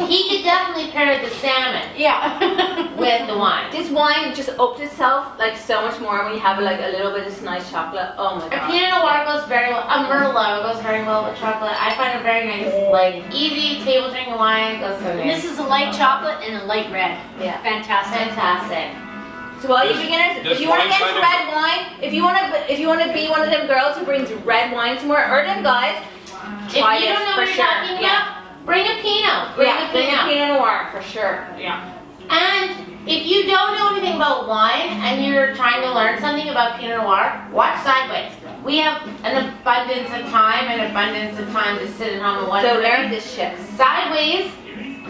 [SPEAKER 3] He could definitely pair the salmon
[SPEAKER 2] Yeah.
[SPEAKER 3] with the wine.
[SPEAKER 5] This wine just upped itself like so much more when you have like a little bit of this nice chocolate. Oh my
[SPEAKER 3] A
[SPEAKER 5] god.
[SPEAKER 3] Pinot Noir goes very well. A Merlot goes very well with chocolate. I find it very nice. Like easy table drinking wine goes so
[SPEAKER 2] And
[SPEAKER 3] nice.
[SPEAKER 2] this is a light chocolate and a light red.
[SPEAKER 5] Yeah.
[SPEAKER 2] Fantastic.
[SPEAKER 3] Fantastic.
[SPEAKER 5] So all you
[SPEAKER 4] This-
[SPEAKER 5] beginners,
[SPEAKER 4] this
[SPEAKER 5] if you want to
[SPEAKER 4] wine
[SPEAKER 5] get into
[SPEAKER 4] kind of-
[SPEAKER 5] red wine, if you want to be one of them girls who brings red wine somewhere, or them guys, try
[SPEAKER 3] If you
[SPEAKER 5] this
[SPEAKER 3] don't know
[SPEAKER 5] for
[SPEAKER 3] what you're
[SPEAKER 5] sure.
[SPEAKER 3] talking
[SPEAKER 5] Yeah.
[SPEAKER 3] about, bring a Pinot. Bring
[SPEAKER 5] Yeah,
[SPEAKER 3] a
[SPEAKER 5] bring a
[SPEAKER 3] Pinot.
[SPEAKER 5] Pinot Noir for sure. Yeah.
[SPEAKER 3] And if you don't know anything about wine and you're trying to learn something about Pinot Noir, watch Sideways. We have an abundance of time to sit at home and watch
[SPEAKER 5] So
[SPEAKER 3] it.
[SPEAKER 5] learn this shit.
[SPEAKER 3] Sideways,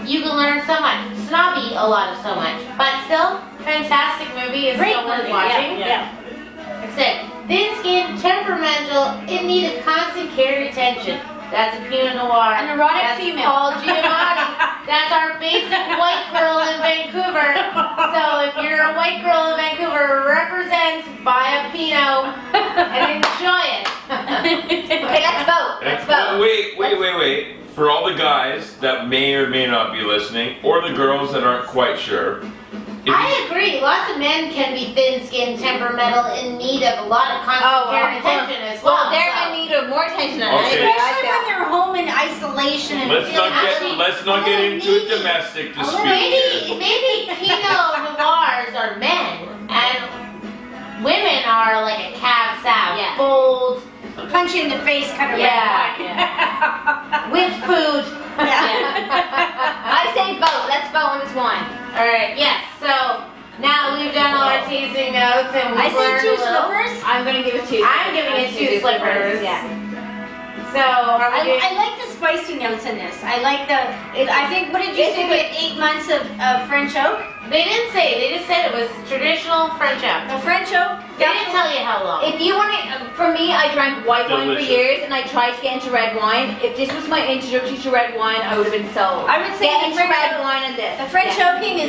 [SPEAKER 3] you can learn so much. Snobby a lot of so much. But still, fantastic movie. It's
[SPEAKER 2] Great
[SPEAKER 3] so worth
[SPEAKER 2] movie.
[SPEAKER 3] watching.
[SPEAKER 2] Yeah.
[SPEAKER 3] Except, thin-skinned, temperamental, in need of constant care and attention. That's a Pinot Noir.
[SPEAKER 2] An erotic
[SPEAKER 3] That's
[SPEAKER 2] female.
[SPEAKER 3] called Giamatti. That's our basic white girl in Vancouver. So if you're a white girl in Vancouver, represent, buy a Pinot, and enjoy it.
[SPEAKER 5] Okay, let's vote. Let's vote.
[SPEAKER 4] Wait. For all the guys that may or may not be listening, or the girls that aren't quite sure, if
[SPEAKER 3] I agree. Lots of men can be thin-skinned, temperamental, in need of a lot of constant care and attention as well.
[SPEAKER 5] Well, they're
[SPEAKER 3] so.
[SPEAKER 5] in need of more attention than
[SPEAKER 4] Okay.
[SPEAKER 5] anybody. I
[SPEAKER 2] Especially
[SPEAKER 5] feel.
[SPEAKER 2] when they're home in isolation and
[SPEAKER 4] let's
[SPEAKER 2] feeling
[SPEAKER 4] not get into
[SPEAKER 2] needy.
[SPEAKER 4] a domestic dispute.
[SPEAKER 3] Maybe Pinot Noirs are men, and women are like a cab sav,
[SPEAKER 5] Yeah.
[SPEAKER 3] bold,
[SPEAKER 2] punch you in the face kind of
[SPEAKER 3] Yeah.
[SPEAKER 2] red wine.
[SPEAKER 3] with food.
[SPEAKER 5] I say vote. Let's vote on this wine.
[SPEAKER 3] All right, yes. So now we've done all our tasting notes and
[SPEAKER 2] I
[SPEAKER 3] we've
[SPEAKER 2] say
[SPEAKER 3] learned
[SPEAKER 2] 2
[SPEAKER 3] a little.
[SPEAKER 2] slippers.
[SPEAKER 5] I'm gonna give it 2.
[SPEAKER 3] I'm giving it 2 slippers.
[SPEAKER 5] Yeah.
[SPEAKER 3] So are we doing?
[SPEAKER 2] I like the spicy notes in this. I like the. I think. What did you say? We had 8 months of French oak.
[SPEAKER 3] They didn't say. They just said it was traditional French oak.
[SPEAKER 2] The French oak.
[SPEAKER 3] They didn't tell you how long.
[SPEAKER 5] If you want to, for me, I drank white wine for
[SPEAKER 4] Delicious.
[SPEAKER 5] years, and I tried to get into red wine. If this was my introduction to red wine, I would have been sold.
[SPEAKER 2] I would say
[SPEAKER 5] get
[SPEAKER 2] the
[SPEAKER 5] into
[SPEAKER 2] French
[SPEAKER 5] red
[SPEAKER 2] oak-
[SPEAKER 5] wine and this.
[SPEAKER 2] The French
[SPEAKER 5] Yeah.
[SPEAKER 2] oaking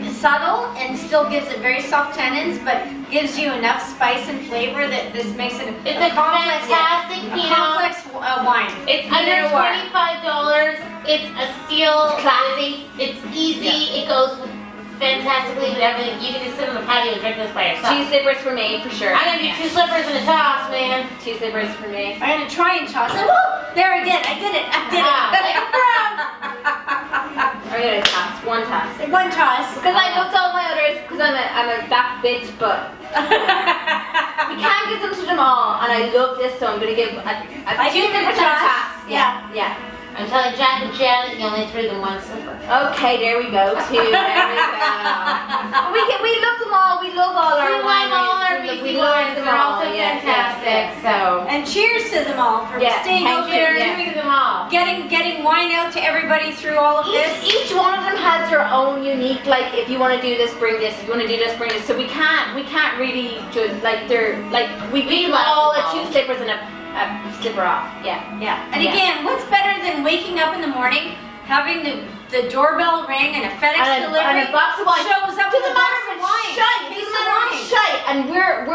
[SPEAKER 2] is subtle and still gives it very soft tannins, but gives you enough spice and flavor that this makes it
[SPEAKER 3] It's a
[SPEAKER 2] complex,
[SPEAKER 3] fantastic
[SPEAKER 2] a
[SPEAKER 3] Pinot.
[SPEAKER 2] complex wine.
[SPEAKER 3] It's
[SPEAKER 5] Pinot
[SPEAKER 3] under
[SPEAKER 5] Noir.
[SPEAKER 3] $25. It's a steal.
[SPEAKER 5] Classy.
[SPEAKER 3] It's easy. It goes fantastically with everything. You can just sit on the patio and drink this by yourself.
[SPEAKER 5] 2 slippers for me, for sure.
[SPEAKER 3] I'm gonna do 2 slippers and a toss, man.
[SPEAKER 5] 2 slippers for me.
[SPEAKER 2] I'm gonna try and toss it. Woo! There, I did it.
[SPEAKER 3] Wow, like a pro.
[SPEAKER 5] I'm gonna toss, 1 toss.
[SPEAKER 2] One toss.
[SPEAKER 5] Because I looked all my others, because I'm a that bitch, but we can't give them to them all, and I love this, so I'm gonna give a
[SPEAKER 2] I
[SPEAKER 5] 2
[SPEAKER 2] give it a
[SPEAKER 5] slippers and a
[SPEAKER 2] toss.
[SPEAKER 5] toss.
[SPEAKER 2] Yeah.
[SPEAKER 5] Yeah.
[SPEAKER 3] I'm telling Jack and Janet you only threw them 1 slipper.
[SPEAKER 5] Okay, there we go. 2. There we go. We love them all. We love all our
[SPEAKER 3] We love all our
[SPEAKER 5] wineries.
[SPEAKER 3] BC
[SPEAKER 5] love
[SPEAKER 3] wines.
[SPEAKER 5] them
[SPEAKER 3] They're
[SPEAKER 5] all.
[SPEAKER 3] also
[SPEAKER 5] Yes,
[SPEAKER 3] fantastic.
[SPEAKER 5] yes, yes.
[SPEAKER 3] So
[SPEAKER 2] And cheers to them all for
[SPEAKER 5] Yeah,
[SPEAKER 2] staying
[SPEAKER 5] thank
[SPEAKER 2] open,
[SPEAKER 5] you,
[SPEAKER 3] cheers
[SPEAKER 5] yeah.
[SPEAKER 3] to them all.
[SPEAKER 2] getting wine out to everybody through all of this.
[SPEAKER 5] Each one of them has their own unique, like, if you want to do this, bring this. If you want to do this, bring this. So we can't really judge, like, they're, like, we give them
[SPEAKER 3] love
[SPEAKER 5] all
[SPEAKER 3] them
[SPEAKER 5] a
[SPEAKER 3] all.
[SPEAKER 5] 2 slippers and a slipper off. Yeah.
[SPEAKER 2] Yeah. And
[SPEAKER 5] Yeah.
[SPEAKER 2] again, what's better than waking up in the morning, having the doorbell ring and a FedEx
[SPEAKER 5] And
[SPEAKER 2] delivery
[SPEAKER 5] a box of wine.
[SPEAKER 2] shows up with a box of wine,
[SPEAKER 5] Shite.
[SPEAKER 2] case
[SPEAKER 5] Doesn't
[SPEAKER 2] of
[SPEAKER 5] matter
[SPEAKER 2] wine.
[SPEAKER 5] what's shite. And we're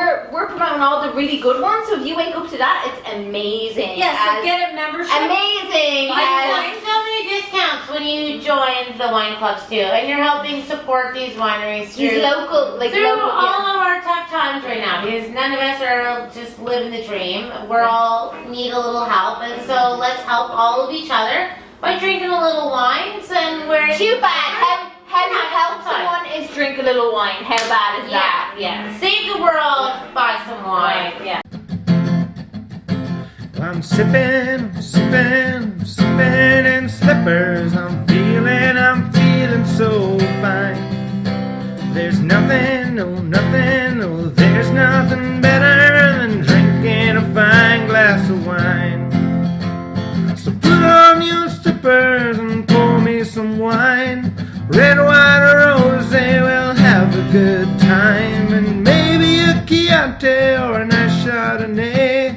[SPEAKER 5] promoting all the really good ones. So if you wake up to that, it's amazing.
[SPEAKER 2] Yeah, so
[SPEAKER 5] As-
[SPEAKER 2] get a membership.
[SPEAKER 5] amazing.
[SPEAKER 3] You
[SPEAKER 5] as-
[SPEAKER 3] get so many discounts when you join the wine clubs too, and you're helping support these wineries
[SPEAKER 5] These
[SPEAKER 3] through
[SPEAKER 5] local, like
[SPEAKER 3] through
[SPEAKER 5] local.
[SPEAKER 3] all
[SPEAKER 5] Yeah.
[SPEAKER 3] of our tough times right now, because none of us are just living the dream. We're all need a little help, and so let's help all of each other by drinking a little wines and wearing.
[SPEAKER 5] Too bad. How you
[SPEAKER 3] Yeah,
[SPEAKER 5] help
[SPEAKER 3] it's fine.
[SPEAKER 5] someone is drink a little wine. How bad is
[SPEAKER 3] Yeah,
[SPEAKER 5] that?
[SPEAKER 3] yeah. Save the world, buy some wine.
[SPEAKER 5] Yeah.
[SPEAKER 1] I'm sipping in slippers. I'm feeling so fine. There's nothing, there's nothing better than drinking a fine glass of wine. So put on your slippers and pour me some wine. Red, white, or rosé, we'll have a good time. And maybe a Chianti or a nice Chardonnay.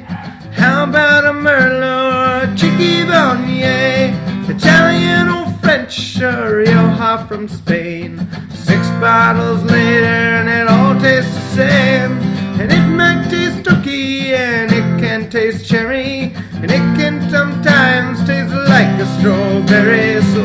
[SPEAKER 1] How about a Merlot or a Cheeky Viognier? Italian or French or Rioja from Spain. 6 bottles later and it all tastes the same. And it might taste turkey and it can taste cherry. And it can sometimes taste like a strawberry. So